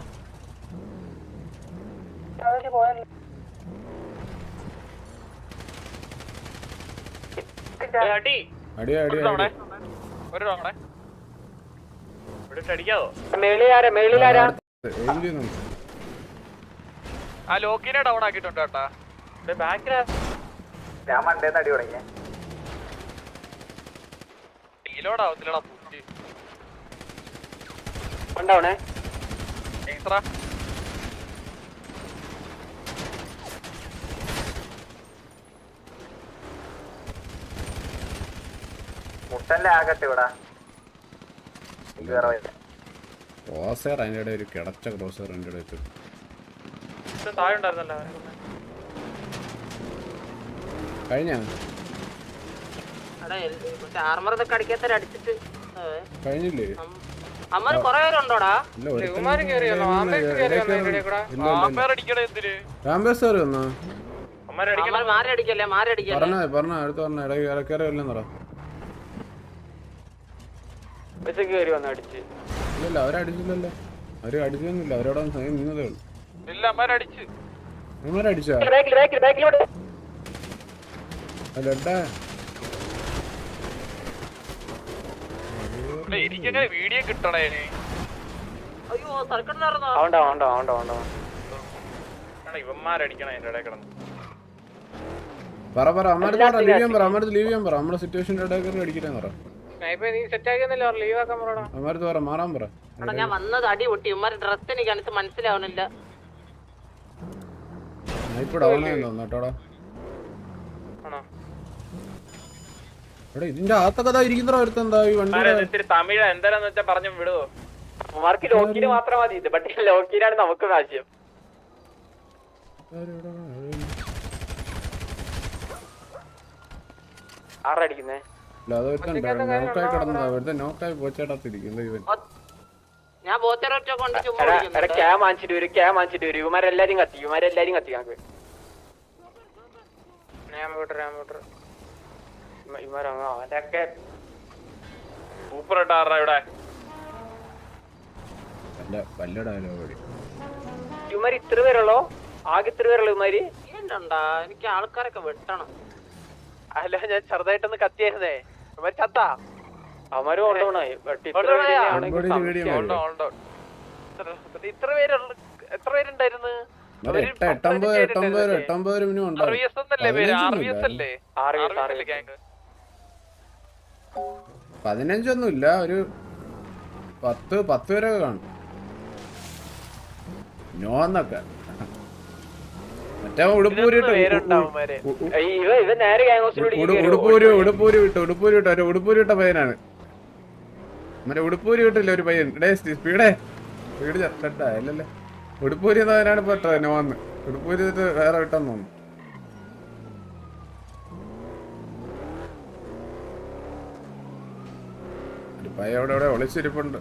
ആ ലോക്കിനെ ഡൗൺ ആക്കിട്ടുണ്ട് കേട്ടാ. ഞാൻ മണ്ടേന്ന് അടി തുടങ്ങിയ ഡീലോടാവത്തില്ലടാ. ഉണ്ടാവണേ എക്സ്ട്രാ മുട്ടല്ലേ ആകട്ടെ ഇവിടെ. ക്രോസർ അതിൻ്റെ ഇടയിൽ ഒരു കിടച്ച ക്രോസർ എൻ്റെ ഇടയിൽ താഴെ ഉണ്ടായിരുന്നല്ലോ. കഴിഞ്ഞ ആർമർ ഇതൊക്കെ അടിക്കാത്ത അടിച്ചിട്ട് കഴിഞ്ഞില്ലേ? അമ്മ കൊറേ പേരുണ്ടോടാ? പറഞ്ഞ അടുത്ത് പറഞ്ഞ ഇടക്കേറി വല്ലെന്നറ. കയറി വന്ന് അടിച്ച് ഇല്ലല്ലോ അവരടിച്ചില്ലല്ലോ. അവര് അടിച്ചൊന്നുമില്ല, അവരോട് നിന്നതേ ഉള്ളൂ. ഇല്ല അമ്മരടിച്ച് അടിച്ചോ അല്ലട്ടാ എനിക്കങ്ങനെ വീഡിയോ കിട്ടണേ. അയ്യോ സർക്കിളിനായിരുന്നോ? ഇവന്മാരടിക്കണ അതിന്റെ ഇടയിൽ കിടന്ന് പറ അമ്മടുത്ത് പറ, ലീവ് ചെയ്യാൻ പറ. നമ്മുടെ സിറ്റുവേഷൻ്റെ ഇടയിൽ അടിക്കട്ടെന്ന് പറ. അമ്മടുത്ത് പറ, മാറാൻ പറ. ഞാൻ വന്നത് അടി പൊട്ടി. ഇവന്മാരുടെ ഡ്രസ് എനിക്ക് കണ്ടിട്ട് മനസ്സിലാവണില്ല. ഇപ്പൊ ഡൗണായെന്ന് തോന്നട്ടോടാ. ഇതിന്റെ അകത്തൊക്കെ ഇരിക്കുന്നോ ഒരുത്തെന്താ ഈ വണ്ടി തമിഴ് എന്താന്ന് വെച്ചാ പറഞ്ഞു വിടുവോ? മാർക്ക് ലോക്കിന് മാത്രം മതി ഇത്, ബട്ട് ലോക്കിനാണ് നമുക്ക് ആവശ്യം. ആരടിക്കുന്നേ? നോക്കായി കിടന്നതാ, വെറുതെ നോക്കായി പോച്ചേട്ടാത്തിരിക്കുന്നത് ഇവൻ. ഞാൻ ബോച്ചറൊറ്റ കൊണ്ട് ക്യാം വാങ്ങിച്ചിട്ട് വരും. ഇവന്മാരെല്ലാരും കത്തി ഞങ്ങൾക്ക്. അവന്റെയൊക്കെ സൂപ്പർ ഇട്ടാറാ ഇവിടെ. ഇവന്മാര് ഇത്ര പേരുള്ളോ? ആകെ ഇത്ര പേരുള്ളൂ ഇവന്മാര്? ഉണ്ടാ എനിക്ക് ആൾക്കാരൊക്കെ വെട്ടണം. അല്ല ഞാൻ ചെറുതായിട്ടൊന്ന് കത്തിയായിരുന്നേ. ഇവന്മാര് ചത്താ? അവന്മാര് ഓൾഡൗണായി. ഇത്ര പേരുള്ള എത്ര പേരുണ്ടായിരുന്നു? 15 ഒരു 10 വരെ കാണും. നോന്നൊക്കെ മറ്റേ ഉടുപ്പൂരി വിട്ടു പയ്യനാണ്. മറ്റേ ഉടുപ്പൂരി വിട്ടില്ല ഒരു പയ്യൻ. സ്പീഡ് ചത്തട്ടാ അല്ലല്ലേ? ഉടുപ്പൂരി എന്നവനാണ് ഇപ്പൊ നോന്ന്. ഉടുപ്പൂരി വേറെ വിട്ടെന്ന് തോന്നുന്നു. പയ്യ അവിടെ ഒളിച്ചിരിപ്പുണ്ട്.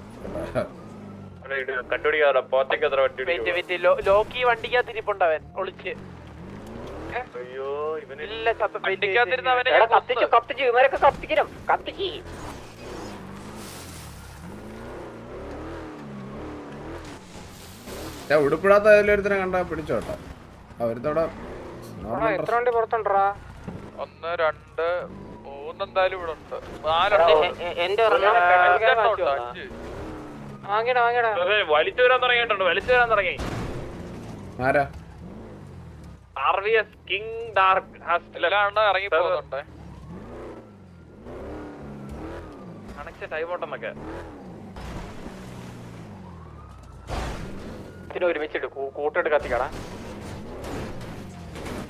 ലോക്കി വണ്ടിക്കകത്തിരിപ്പുണ്ടവൻ ഒളിച്ച്. കത്തിച്ചു ഇവരൊക്കെ കത്തിക്കണം. കത്തിച്ച് ഉടുപ്പിടാത്ത ഒരുത്തനെ കണ്ടാ പിടിച്ചോട്ടെ. അവരുത്തോടെ 1 2 3 എന്തായാലും ഇവിടെ ഉണ്ട്. 4 വലിച്ചു വരാൻ തുടങ്ങി. ആരാ? RVS കിങ് ഡാർക്ക് ഇറങ്ങി പോകുന്നുണ്ട്. കണക്ഷൻ ടൈമോട്ടെന്നൊക്കെ ഒരുമിച്ചിട്ട് കൂട്ടിട്ട് കത്തിക്കടാ.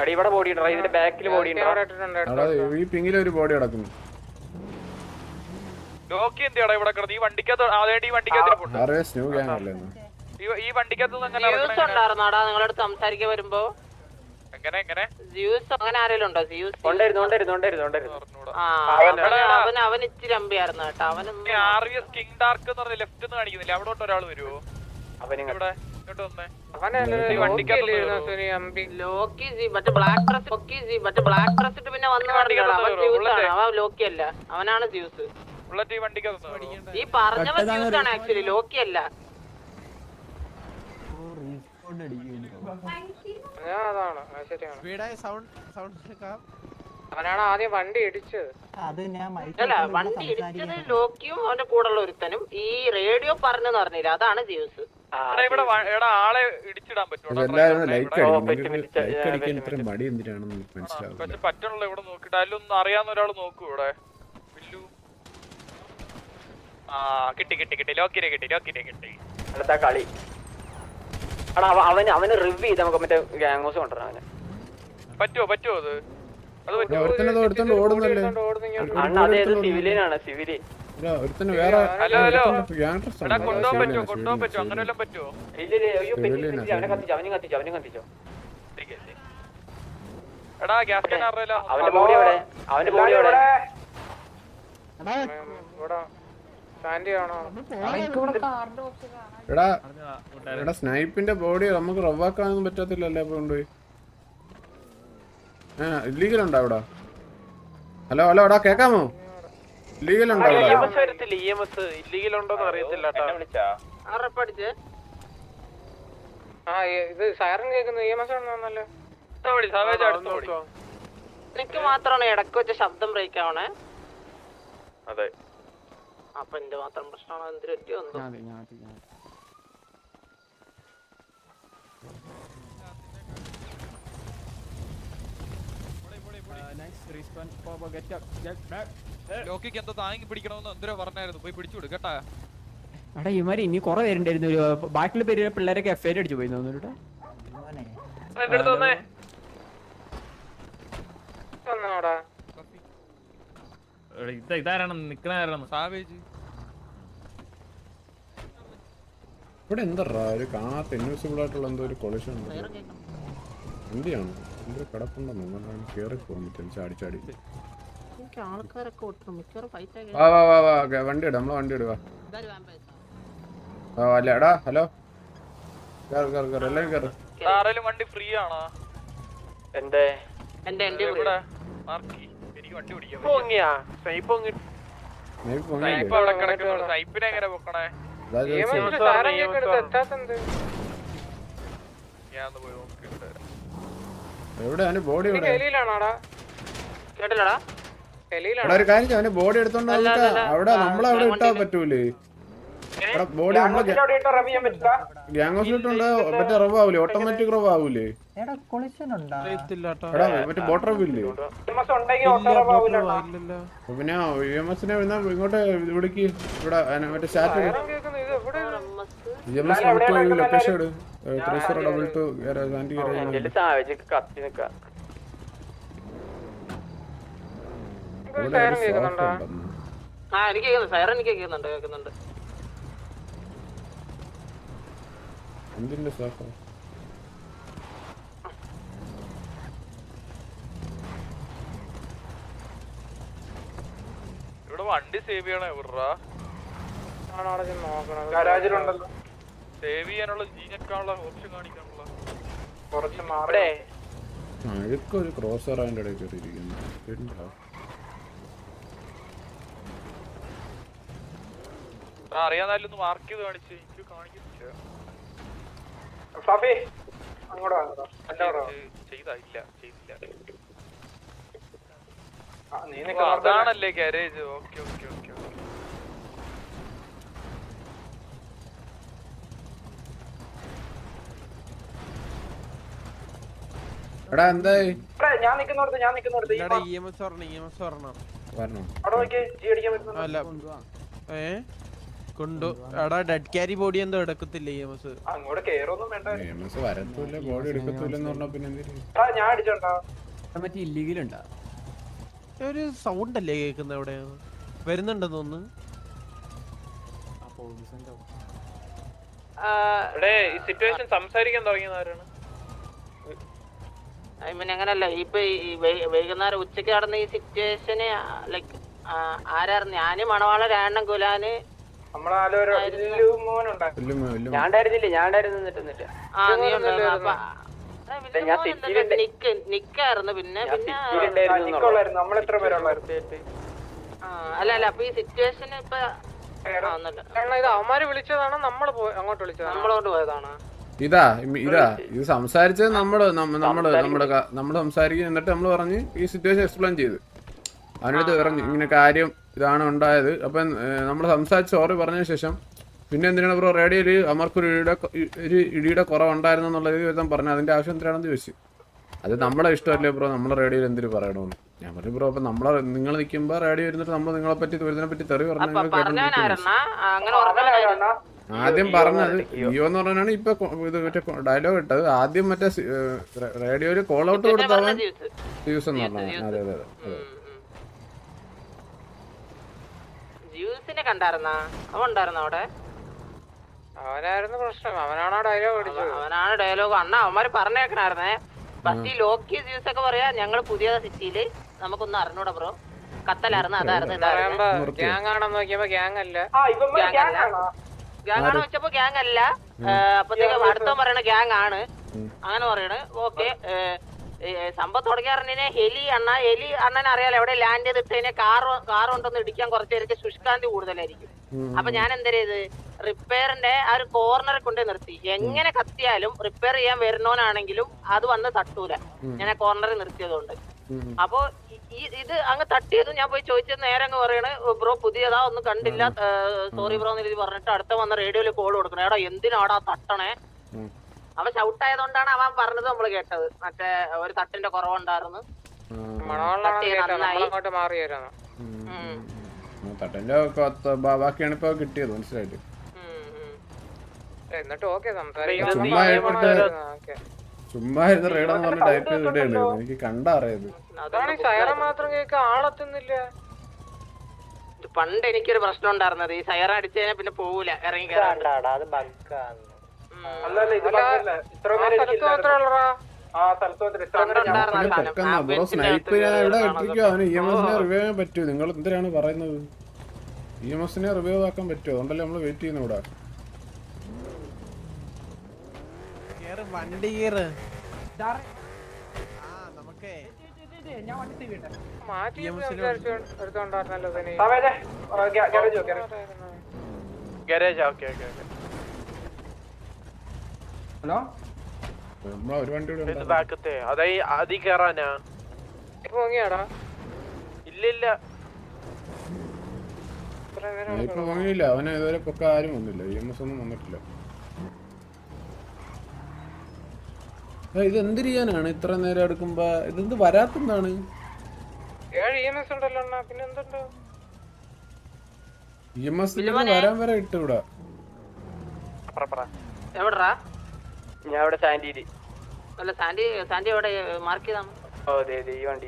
അടി ഇവിടെ ബോഡി ഉണ്ടോ? ഇതിന്റെ ബാക്കിൽ ബോഡി ഉണ്ടോ? ഈ പിങ്ങിലൊരു ബോഡി കിടക്കുന്നു. ലോക്കി എന്തിയാടാ ഇവിടെ കിടന്ന്? ഈ വണ്ടിക്കകത്ത് ഈ വണ്ടിക്കകത്ത് ഈ വണ്ടിക്കകത്ത് ഉണ്ടായിരുന്നാടാ നിങ്ങളോട് സംസാരിക്കാൻ വരുമ്പോ? എങ്ങനെ ജ്യൂസ് അങ്ങനെ ആരെങ്കിലും ഉണ്ടോ? ജ്യൂസ് അവൻ ഇച്ചിരി അമ്പിയായിരുന്നു കേട്ടോ. അവനൊന്നും RVS കിങ് ഡാർക്ക് എന്ന് പറഞ്ഞ ലെഫ്റ്റ് നിന്ന് കാണിക്കുന്നില്ല. അവിടോട്ട് ഒരാൾ വരുമോ? ഇവിടെ ലോക്കി മറ്റേ ബ്ലാക്ക് ഡ്രസ് ഇട്ട് പിന്നെ വന്ന് അവൻ ലോക്കി അല്ല, അവനാണ് ജ്യൂസ്. ഈ പറഞ്ഞവൻ ജ്യൂസ് ആണ് ആക്ച്വലി, ലോക്കി അല്ല. അവനാണ് ആദ്യം വണ്ടി ഇടിച്ചത്. അല്ല വണ്ടി ഇടിച്ചത് ലോക്കിയും അവന്റെ കൂടെ ഉള്ള ഒരുത്തനും. ഈ റേഡിയോ പറഞ്ഞെന്ന് പറഞ്ഞില്ല, അതാണ് ജ്യൂസ്. ആളെ ഇടിച്ചിടാൻ പറ്റുള്ള ഇവിടെ നോക്കിട്ട് അതിലൊന്നും അറിയാവുന്ന ഒരാൾ നോക്കൂ ഇവിടെ. കിട്ടി ലോക്കിനെ അടുത്ത കളി അവന് റിവ്യൂ ചെയ്ത് നമുക്ക് മറ്റേ ഗാംഗോസ് കൊണ്ടുവരാം. അവന് പറ്റുമോ അത് സിവിലിയനാണ്. സിവിലിയൻ കൊണ്ടുപോകാൻ പറ്റുമോ? അങ്ങനെ വല്ലതും പറ്റുമോ? അവനും കത്തിച്ചോ. എടാ ഗ്യാസ് അവന്റെ ബോഡി എവിടെ? എടാ സ്നൈപ്പിന്റെ ബോഡി നമുക്ക് റവാക്കാനൊന്നും പറ്റത്തില്ലല്ലേ? അപ്പൊ കൊണ്ടുപോയി ഇല്ലീഗൽ ഉണ്ടോ അവിടെ? ഹലോ എടാ കേക്കാമോ? ഇല്ലീഗൽ ഉണ്ടോ? ഇല്ലീഗൽ ഉണ്ടോന്ന് അറിയത്തില്ല. ഇത് സൈറൻ കേൾക്കുന്നു എനിക്ക് മാത്രമാണ് ഇടക്ക് വെച്ച ശബ്ദം ബ്രേക്ക് ആവണേ. അതെ അപ്പൊ എന്റെ മാത്രം പ്രശ്നമാണോ എന്തിനു പറ്റിയോ എന്തോ. ലോക്കിക്ക് എന്താ താങ്ങി പിടിക്കണമെന്ന് എന്തിനാ പറഞ്ഞായിരുന്നു, പോയി പിടിച്ചു കേട്ടാ. എടാ ഇമാര് ഇനി കുറെ പേരുണ്ടായിരുന്നു. ബാക്കിയുള്ള പേര് പിള്ളേരൊക്കെ എഫ് ഐ അടിച്ചു പോയി തോന്നുന്നു. ഇതാരാണ് നിക്കണ സാവേജ് ഇവിടെ എന്താ ഒരു കാണാത്ത ഇൻവിസിബിൾ ആയിട്ടുള്ള എന്തോ ഒരു കൊളിഷൻ ഉണ്ട്. എന്തിനാണ് എന്തോ കിടപ്പുണ്ടെന്നോ നല്ലോണം കേറി പോകാൻ പറ്റും ചാടി. ആൾക്കാരൊക്കെ ഒട്ടും മിക്കവാറും ഫൈറ്റ് ആയി. വാ വണ്ടി ഇടുക, നമ്മളെ വണ്ടി ഇടുക. അല്ല എടാ ഹലോ കേറ് എല്ലാരും കേറ്. ആരെങ്കിലും വണ്ടി ഫ്രീ ആണോ? എന്റെ ഇവിടെ മാർക്കി എനിക്ക് വണ്ടി പിടിക്കാൻ പൊങ്ങിയാ സ്നൈപ്പ് maybe പോകാനില്ലേ? സ്നൈപ്പ് അവിടെ കിടക്കുന്നു. സ്നൈപ്പിനെ എങ്ങനെ പൊക്കണേ? അതാ ചോദിച്ചത്. ഞാൻ ഒന്ന് പോയി നോക്കിയിട്ട് എവിടെ അവന്റെ ബോഡി എവിടെ? കേട്ടില്ലടാ. ഇവിടെ ഒരു കാര്യം അവന്റെ ബോഡി എടുത്തോണ്ട് വന്നിട്ട് അവിടെ നമ്മളവിടെ ഇട്ടാ പറ്റൂലേ? ബോഡി നമ്മളെ ഗ്യാങ് ഹൗസിൽ ഇട്ടുണ്ട്. മറ്റേ റവ് ആവൂലേ, ഓട്ടോമാറ്റിക് റവ് ആവൂലേ? എടാ മറ്റേ ബോട്ട് റവ് ഇല്ലേ? പിന്നെ EMSനെ ഇങ്ങോട്ട് ഇവിടേക്ക് ഇവിടെ മറ്റേ സ്റ്റാറ്റ് EMS ലൊക്കേഷൻ ഇട്. 3022 കത്തി നിക്ക എനിക്ക് കേൾക്കുന്നുണ്ട്. സൈറൻ എനിക്ക് കേൾക്കുന്നുണ്ട്. എന്തിന്റെ സോഫ? ഇവിടെ വണ്ടി സേവ് ചെയ്യണേ എവിടാ? സേവ് ചെയ്യാനുള്ള ജീനക്കാനുള്ള ഓപ്ഷൻ കാണിക്കാനുള്ള അഴുക്കൊരു ക്രോസർ അതിന്റെ ഇടയിൽ കയറിയിരിക്കുന്നു. അറിയാന്നാലും മാർക്ക് ചെയ്ത് കാണിച്ച് എനിക്ക് കാണിക്കുന്നില്ല. ചെയ്തില്ല. അതാണല്ലേ ഗാരേജ്. ഓക്കെ. എടാ എന്തായി? ഞാൻ നിക്കുന്നിടത്ത് കൊണ്ടു എടാ ഡെഡ് ക്യാരി ബോഡി എന്തോ എടുക്കത്തില്ല അങ്ങോട്ട് കേറൊന്നും വേണ്ട. EMS വരത്തൂല്ല, ബോഡി എടുക്കത്തൂല്ലെന്ന് പറഞ്ഞ പിന്നെ എന്തിനാ? ഞാൻ അടിച്ചോണ്ടാ മറ്റേ ഇല്ലീഗലുണ്ടാ ഒരു സൗണ്ട് അല്ലേ കേൾക്കുന്നത് അവിടെ വരുന്നുണ്ടെന്ന് തോന്നുന്നു. ഈ സിറ്റുവേഷൻ സംസാരിക്കാൻ തുടങ്ങിയതാരാണ്? അങ്ങനല്ല ഇപ്പൊ വൈകുന്നേരം ഉച്ചക്ക് നടന്ന ഈ സിറ്റുവേഷന് ലൈക്ക് ആരായിരുന്നു? ഞാന് മണവാള രായണ്ണൻ കുലാന് നിക്കായിരുന്നു. പിന്നെ അല്ല അപ്പൊ ഈ സിറ്റുവേഷൻ ഇപ്പൊ അവന്മാര് വിളിച്ചതാണോ അങ്ങോട്ട് വിളിച്ചത്? നമ്മളോട്ട് പോയതാണ്. ഇതാ ഇത് സംസാരിച്ചത് നമ്മള് സംസാരിക്കും. എന്നിട്ട് നമ്മൾ പറഞ്ഞ് ഈ സിറ്റുവേഷൻ എക്സ്പ്ലെയിൻ ചെയ്ത് അവനടുത്ത് പറഞ്ഞു ഇങ്ങനെ കാര്യം ഇതാണ് ഉണ്ടായത്. അപ്പം നമ്മൾ സംസാരിച്ച് സോറി പറഞ്ഞതിന് ശേഷം പിന്നെ എന്തിനാണ് ബ്രോ റേഡിയോയില് അമർക്കൊരു ഇടിയുടെ കുറവുണ്ടായിരുന്നു എന്നുള്ള വിധം പറഞ്ഞു. അതിന്റെ ആവശ്യം എന്തിനാണെന്ന് ചോദിച്ചു. അത് നമ്മളെ ഇഷ്ടമല്ലേ ബ്രോ, നമ്മളെ റേഡിയോയിൽ എന്തിനു പറയണമെന്ന്. ഞാൻ പറഞ്ഞു ബ്രോ അപ്പൊ നമ്മളെ നിങ്ങൾ നിൽക്കുമ്പോ റേഡിയോ ഇരുന്നിട്ട് നമ്മൾ നിങ്ങളെ പറ്റി ദുരിതനെ പറ്റി തെറി പറഞ്ഞു. ആദ്യം പറഞ്ഞത് ജിയോ എന്ന് പറഞ്ഞാണ് ഇപ്പൊ ഇത് മറ്റേ ഡയലോഗ് ഇട്ടത്. ആദ്യം മറ്റേ റേഡിയോയില് കോൾ ഔട്ട് കൊടുത്തവൻ യൂസ് എന്ന് പറഞ്ഞു. അതെ. ജ്യൂസിനെ കണ്ടായിരുന്നാ? അവൻ ഉണ്ടായിരുന്നോ അവിടെ? അവനായിരുന്നു പ്രശ്നം. അവനാണ് ഡയലോഗ് അടിച്ചത്. അവനാണ് ഡയലോഗ്. അണ്ണാ അവന്മാര് പറഞ്ഞേക്കണായിരുന്നേ. ഫസ്റ്റ് ഈ ലോക്കി ജ്യൂസ് ഒക്കെ പറയാ ഞങ്ങള് പുതിയ സിറ്റിയില് നമുക്കൊന്നും അറിഞ്ഞൂടാ ബ്രോ. കത്തലായിരുന്നു അതായിരുന്നു ഗ്യാങ് ആണെന്ന് നോക്കിയപ്പോ ഗ്യാങ് അല്ല. ഗ്യാങ് ആണോ വെച്ചപ്പോ ഗ്യാങ് അല്ല. അപ്പത്തേക്ക് അടുത്ത പറയണ ഗ്യാങ് ആണ് അങ്ങനെ പറയണ. ഓക്കെ സംഭവം തുടങ്ങിയ ഹെലി അണ്ണൻ അറിയാലോ എവിടെ ലാൻഡ് ചെയ്തിട്ട് കഴിഞ്ഞാൽ കാർ കൊണ്ടൊന്ന് ഇടിക്കാൻ കുറച്ചേരൊക്കെ ശുഷ്കാന്തി കൂടുതലായിരിക്കും. അപ്പൊ ഞാൻ എന്താ ചെയ്ത് റിപ്പയറിന്റെ ആ ഒരു കോർണറിൽ കൊണ്ടേ നിർത്തി. എങ്ങനെ കത്തിയാലും റിപ്പയർ ചെയ്യാൻ വരുന്നവനാണെങ്കിലും അത് വന്ന് തട്ടൂല. ഞാൻ ആ കോർണറിൽ നിർത്തിയതുകൊണ്ട്. അപ്പൊ ഇത് അങ്ങ് തട്ടിയത് ഞാൻ പോയി ചോദിച്ചത് നേരെ അങ്ങ് പറയണേ ബ്രോ പുതിയതാ ഒന്നും കണ്ടില്ല സോറി ബ്രോ എന്ന് രീതി പറഞ്ഞിട്ട് അടുത്ത വന്ന റേഡിയോയിൽ കോൾ കൊടുക്കണം. എടാ എന്തിനാടാ തട്ടണേ? അവൻ ഷൗട്ട് ആയതുകൊണ്ടാണ് അവൻ പറഞ്ഞത് നമ്മള് കേട്ടത്. മറ്റേ ഒരു തട്ടിന്റെ കുറവുണ്ടായിരുന്നു. തട്ടന്റെ ബാക്കിയാണ് ഇപ്പൊ കിട്ടിയത് മനസ്സിലായിട്ട്. ചുമ്മാ ഇരുന്ന് റേഡെന്ന് പറഞ്ഞ് ടൈപ്പ് ചെയ്ത് ഇടയുള്ളൂ. എനിക്ക് കണ്ടറിയത് പണ്ട് എനിക്കൊരു പ്രശ്നം ഉണ്ടായിരുന്നത് ഈ സൈറ അടിച്ചു കഴിഞ്ഞാൽ പിന്നെ പോവൂല ഇറങ്ങി സ്നൈപ്പ് ഇവിടെ ഇട്ടിരിക്കും. അവന് EMSനെ റിവ്യൂ ചെയ്യാൻ പറ്റുമോ? നിങ്ങൾ എന്തിനാണ് പറയുന്നത്? EMSനെ റിവ്യൂ ആക്കാൻ പറ്റുമോ? അതുകൊണ്ടല്ലേ നമ്മള് വെയിറ്റ് ചെയ്യുന്ന ഇവിടെ. വണ്ടി കേറ്. ഹലോ ഒരു വണ്ടി അതി കേറാനാ ഇല്ല ഇപ്പൊ വാങ്ങിയില്ല. അവന് ഇതുവരെ പൊക്ക ആരും വന്നില്ല. EMS ഒന്നും വന്നിട്ടില്ല. ഇത് എന്ത് ചെയ്യാനാണ് ഇത്ര നേരം എടുക്കുമ്പോ? ഇതെന്ത് വരാത്തെന്താണ്? EMS വരാൻ വരെ ഇട്ട് ഇവിടെ. ഞാൻ ഇവിടെ സാൻഡിയില്. അല്ല സാൻഡി എവിടെ മാർക്ക് ചെയ്താണ്? ഓ അതെ ഈ വണ്ടി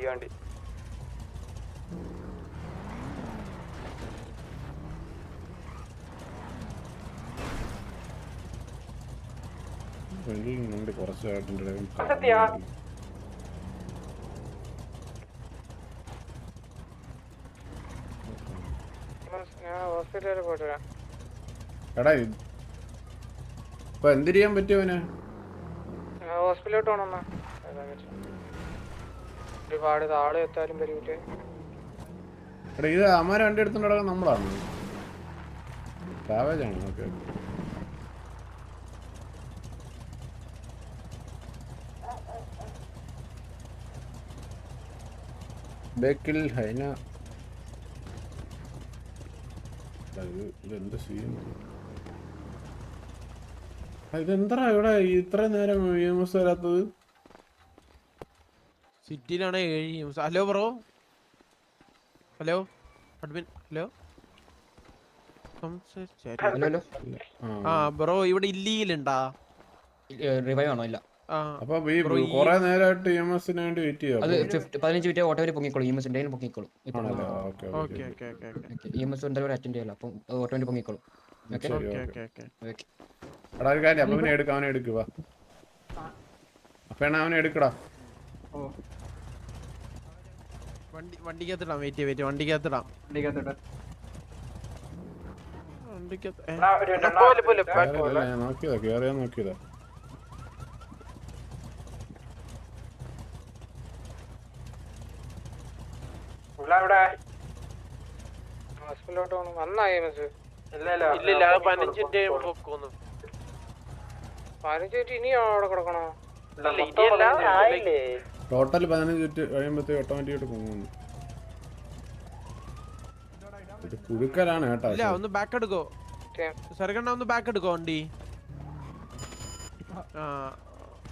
കുറച്ചായിട്ടുണ്ട്. എടാ ഇപ്പൊ എന്ത് ചെയ്യാൻ പറ്റുമോനെ? ഹോസ്പിറ്റലിലോട്ട് പോണെന്നാ ഒരുപാട് ആള് എത്താലും വരൂലേ. എടാ ഇത് അമ്മാരെ വണ്ടി എടുത്തോണ്ട് നടക്കാൻ നമ്മളാണ് സാവേജാണ്. ഓക്കെ ബേക്കിൽ ഹൈന. ഇതെന്ത് സീൻ? ഇതെന്താ ഇവിടെ ഇത്ര നേരം EMS വരാത്തത്? സിറ്റിയിലാണ് 7 EMS. Hello bro. Hello admin. Hello bro ഇവിടെ ഇല്ലീഗൽ ഉണ്ടാ? റിവൈവ് ആണോ? ഇല്ല. അപ്പൊ ഈ കൊറേ നേരമായിട്ട് EMSന് വേണ്ടി വെയിറ്റ് ചെയ്യാം. അത് 15 മിനിറ്റ് ഓട്ടോ പൊങ്ങിക്കോളും. EMS ഉണ്ടെങ്കിൽ പൊങ്ങിക്കോളും. EMS എന്തായാലും അറ്റൻഡ് ചെയ്യല. അപ്പം ഓട്ടോ പൊങ്ങിക്കോളും. എടാ ഒരു കാര്യം അപ്പൊ അവനെ എടുക്കുക. അപ്പൊ അവനെ എടുക്കടാ. വണ്ടിക്കത്തിടാം. വെയിറ്റ് വണ്ടിക്കത്തിടാം. നോക്കിയതാ കേറിയാ നോക്കിയതാ. ഇല്ല 15 ഇനി അവിടെ കിടക്കണോ? ടോട്ടൽ 15 മിനിറ്റ് കഴിയുമ്പോഴത്തേക്ക് ഓട്ടോമാറ്റിക്കായിട്ട് പോകുന്നു. കുടുക്കലാണ് കേട്ടോ. ഒന്ന് ബാക്ക് എടുക്കോ സർഗണ്ണ, ഒന്ന് ബാക്ക് എടുക്കോ വണ്ടി.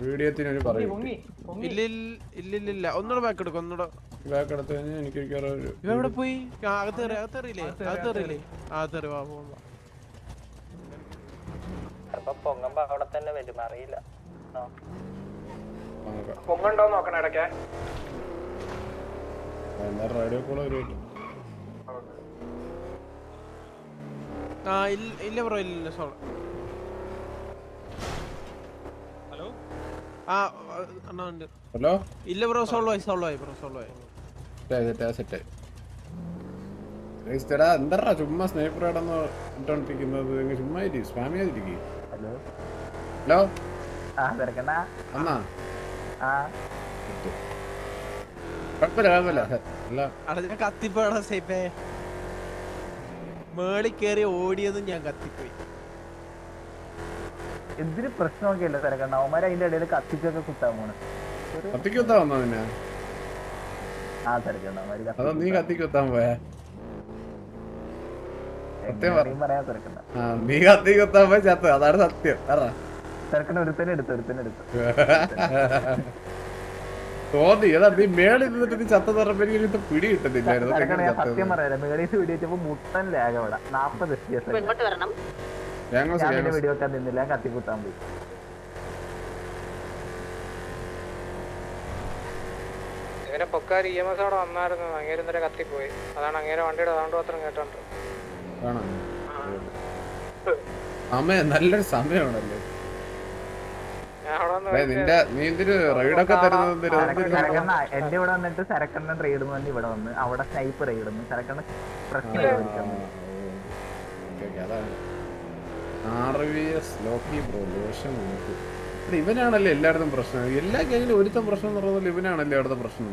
വീഡിയോത്തിന് പറയും. ഇല്ല ഒന്നുകൂടെ ബാക്ക് എടുക്കോ. ഒന്നുകൂടെ ബാക്ക് എടുത്ത് കഴിഞ്ഞാൽ എനിക്ക് എവിടെ പോയി? അകത്തേറിയില്ലേ? വാ പോകുമ്പോ പൊങ്ങുമ്പോ അവിടെ തന്നെ വരും. അറിയില്ല പൊങ്ങണ്ടോ നോക്കണ ഇടയ്ക്ക്. റേഡിയോ കോൾ വരുമല്ലോ. ഇല്ല ബ്രോ ഇല്ല. സോറി. ഹലോ ഇല്ല ബ്രോ. സോൾവ് ആയി ബ്രോ. എന്താ ചുമ്മാ സ്നൈപ്പർ ആണെന്ന് ഇട്ടോണ്ടിരിക്കുന്നത്? ചുമ്മാ സ്പാം ചെയ്തിരിക്കും. ഹലോ എന്നാ കുഴപ്പമില്ല അല്ല ഞാൻ കത്തിപ്പോടാ സേപ്പേ. മേളി കേറി ഓടിയതും ഞാൻ കത്തിപ്പോയി. എന്തിന് പ്രശ്നമൊക്കെ ഇല്ല തിരക്കണ്ട. അവന്മാര് അതിന്റെ ഇടയിൽ കത്തിക്കൊക്കെ കുത്താൻ പോണ്. കത്തിക്കുത്താ വന്നോ പിന്നെ? ആ തിരക്കണ്ട അതോ നീ കത്തിക്കുത്താൻ പോയാ? പറയാൻ തിരക്കണ്ട. നീ കത്തിക്കുത്താൻ പോയി ചത്ത്, അതാണ് സത്യം. തിരക്കണ്ട ഒരുത്തനെ എടുത്തു തോന്നി ഏതാ നീ മേളിൽ നിന്നിട്ട് നീ ചത്ത പറഞ്ഞപ്പോ എനിക്ക് പിടി കിട്ടുന്നില്ലായിരുന്നു. ഞാൻ സത്യം പറയാം, മേളീസ് വീഡിയോ വെച്ചപ്പോ മുട്ടൻ ലാഗ് അവിടെ 40 FPS. ഞാൻ പിന്നെ വീഡിയോ വെക്കാൻ നിന്നില്ല, കത്തിക്കുത്താൻ പോയി. ഇവരെ പൊക്കാർ EMS അവിടെ വന്നായിരുന്നു, അങ്ങേരും തന്നെ കത്തിപ്പോയി. അതാണ് അങ്ങേരെ വണ്ടിയുടെ സൗണ്ട് മാത്രം കേട്ടോണ്ട്. സമയം നല്ലൊരു സമയമാണല്ലേ നിന്റെ. നീ എന്തിന് റൈഡൊക്കെ തരുന്നത്? എന്റെ ഇവിടെ വന്നിട്ട് സരക്കണ്ണൻ റൈഡ് വന്ന് ഇവിടെ വന്ന് അവിടെ സ്നൈപ്പ് റൈഡ് വന്നു. സരക്കണ്ണൻ പ്രശ്നം ഇവനാണല്ലേ എല്ലായിടത്തും പ്രശ്നം. എല്ലാ ഗെയിമിലും ഒരുത്തം പ്രശ്നം എന്ന് പറഞ്ഞാൽ ഇവനാണല്ലേ അവിടുത്തെ പ്രശ്നം.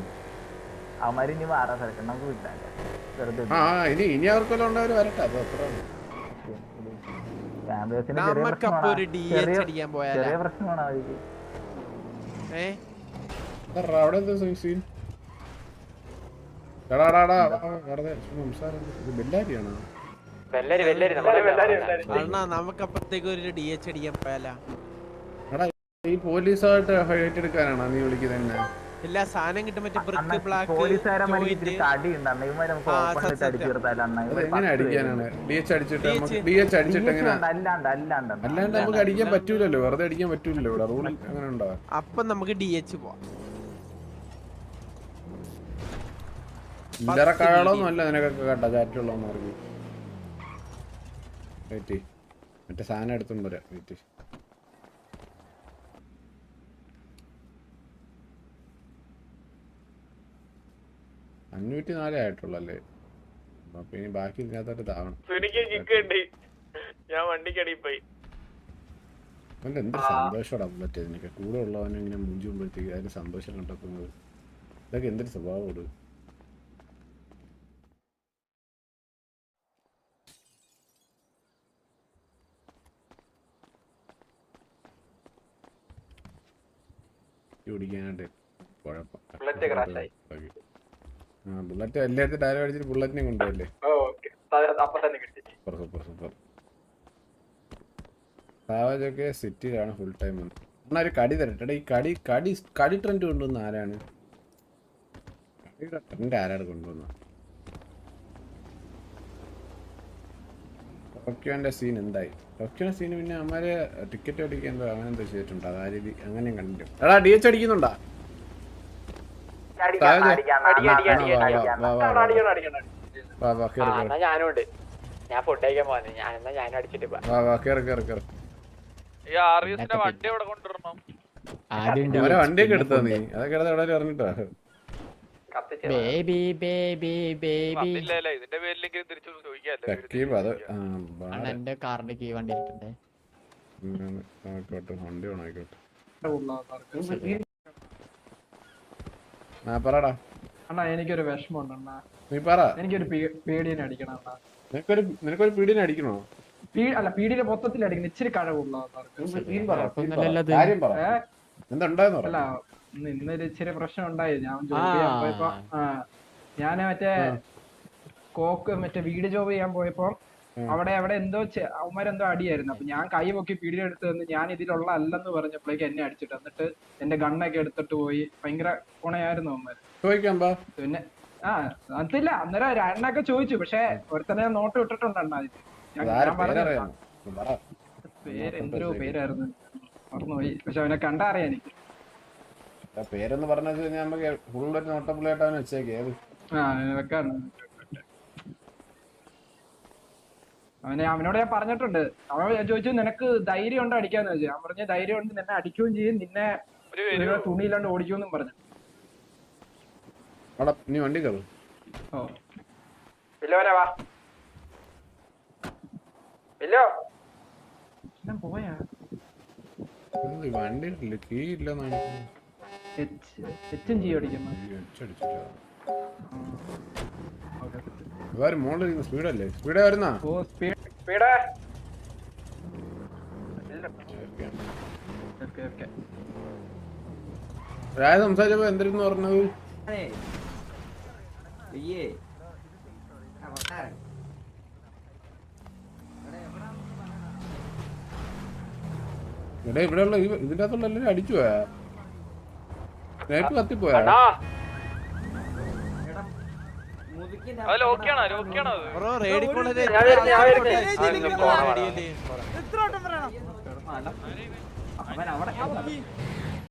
അവന്മാര് ഇനി മാറാ സരക്കണ്ണ നമുക്ക് വിട്ടാങ്ക വെറുതെ. ഇനി അവർക്കെല്ലാം ഉണ്ടാവും, വരട്ടെ. അത് അത്ര ചെറിയ പ്രശ്നമാണ് അവർക്ക്. അവിടെ എന്താ സീൻ? ബെല്ലാരിയാണോ? നമുക്കപ്പത്തേക്ക് ഒരു DH അടിക്കാൻ പോയാലോ? ഈ പോലീസായിട്ട് ഫൈറ്റ് എടുക്കാനാണോ നീ വിളിക്കുന്നത്? എല്ലാ സാധനം കിട്ടും. മറ്റേ എങ്ങനെ അടിക്കാനാണ്? DH അടിച്ചിട്ട് അല്ലാണ്ട് നമുക്ക് അടിക്കാൻ പറ്റൂലല്ലോ, വെറുതെ അടിക്കാൻ പറ്റൂലല്ലോ. ഇവിടെ റൂൾ അങ്ങനെ ഉണ്ടോ? അപ്പൊ നമുക്ക് DH പോവാം. ചില്ലറ കാളൊന്നും അല്ല നിനക്കൊക്കെ കേട്ടാ ചാറ്റുള്ളതെന്ന് പറഞ്ഞു. വെയിറ്റ് മറ്റേ സാധനം എടുത്തുകൊണ്ട് വരാം. വെയിറ്റ് 504 ആയിട്ടുള്ളല്ലേ? അപ്പൊ ഇനി ബാക്കി ഇതിനകത്തോട്ട് താവണം. ഞാൻ വണ്ടിക്കടി പോയി. എന്ത് സന്തോഷോടാ പറ്റിയത് നിനക്ക്? കൂടെ ഉള്ളവനെ ഇങ്ങനെ മുഞ്ചുമ്പോഴത്തേക്ക് അതിന് സന്തോഷം കണ്ടെത്തുന്നത്. ഇതൊക്കെ എന്തൊരു സ്വഭാവോട്. ഓടിക്കാനായിട്ട് കുഴപ്പം. ബുള്ളറ്റ് എല്ലായിടത്തും ഡയലോഗ് അടിച്ചിട്ട് ബുള്ളറ്റിനെ കൊണ്ടുപോയല്ലേ? Super super super. സാവജൊക്കെ സിറ്റിയിലാണ് ഫുൾ ടൈം. എന്നാൽ ഒരു കടി തരട്ടെ. ഈ കടി ട്രെൻഡ് കൊണ്ടുവന്ന ആരാണ്? കടിയുടെ ട്രെൻഡ് ആരാണ് കൊണ്ടുവന്നത്? ടോക്കിയോന്റെ സീൻ എന്തായി? ടോക്കിയോന്റെ സീന് പിന്നെ അമ്മമാര് ടിക്കറ്റ് അടിക്കാൻ എന്തോ അങ്ങനെ എന്തോ ചെയ്തിട്ടുണ്ട്. അതാ രീതി അങ്ങനെയും കണ്ടില്ല. എടാ DH അടിക്കുന്നുണ്ടാ? ഞാനുണ്ട്. ഞാൻ ഫുഡ് കഴിക്കാൻ പോകുന്നത്. ഞാനും അടിച്ചിട്ട് വണ്ടിയൊക്കെ എടുത്താ നീ? അതൊക്കെ എവിടെ പറഞ്ഞിട്ടാ? എന്റെ കാറിന്റെ കീ വണ്ടി വണ്ടി ഓണായിക്കോട്ടെ. പറടാ അണ്ണാ, എനിക്കൊരു വിഷമമുണ്ട് അണ്ണാ. നീ പറ. എനിക്കൊരു പീഡിയനെ അടിക്കണം അണ്ണാ. നിനക്കൊരു പീഡിയനെ അടിക്കണോ? അല്ല, പീഡിയനെ മൊത്തത്തിൽ അടിക്കണം. ഇച്ചിരി കഴിവുള്ള അല്ല, ഇന്നൊരു ഇച്ചിരി പ്രശ്നം ഉണ്ടായി. ഞാൻ ജോബ് ചെയ്യാൻ പോയപ്പോ ഞാന് മറ്റേ വീട് ജോബ് ചെയ്യാൻ പോയപ്പോ അവിടെ എന്തോ അവന്മാരെന്തോ അടിയായിരുന്നു. അപ്പൊ ഞാൻ കൈ പൊക്കി പീഡിയ എടുത്ത് തന്ന് ഞാൻ ഇതിലുള്ള അല്ലെന്ന് പറഞ്ഞപ്പോഴേക്ക് എന്നെ അടിച്ചിട്ട് എന്നിട്ട് എന്റെ ഗണ്ണൊക്കെ എടുത്തിട്ട് പോയി. ഭയങ്കര കൊണയായിരുന്നു അവന്മാര്. പിന്നെ അതില്ല, അന്നേരം എണ്ണൊക്കെ ചോദിച്ചു. പക്ഷെ ഒരുത്തനെ നോട്ട് ഇട്ടിട്ടുണ്ട് അണ്ണാ. ഞാൻ പറഞ്ഞ എന്തോ പേരായിരുന്നു, മറന്നുപോയി. പക്ഷെ അവനെ കണ്ടാ അറിയാം എനിക്ക്. പേരൊന്ന് പറഞ്ഞു നമുക്ക് ഫുള്ളൊരു നോട്ടബിളായിട്ടാണ് വെച്ചേക്കേ. വെക്കാണ്. അവനോട് ഞാൻ പറഞ്ഞിട്ടുണ്ട്. അവൻ ചോദിച്ചു നിനക്ക് ധൈര്യം ഉണ്ടോ അടിക്കാന്ന് ചോദിച്ചു. ഞാൻ പറഞ്ഞ ധൈര്യം ഉണ്ട്, നിന്നെ അടിക്കുകയും ചെയ്യും, നിന്നെ തുണിയില്ലാണ്ട് ഓടിക്കുമെന്നും പറഞ്ഞു. നീ വണ്ടി കയറും. പോയാ വണ്ടി കീ ഇല്ലെന്നാണ്. മോളിൽ സ്പീഡല്ലേ? സ്പീഡ് വരുന്ന രാജ സംസാരിച്ചപ്പോ എന്തായിരുന്നു പറഞ്ഞത്? എടാ ഇവിടെയുള്ള ഇതിന്റെ അകത്തുള്ള എല്ലാരും അടിച്ചു പോയാ? സ്നൈപ്പ് കത്തിപ്പോയാ? ബ്രോ റേഡി കോളേജ്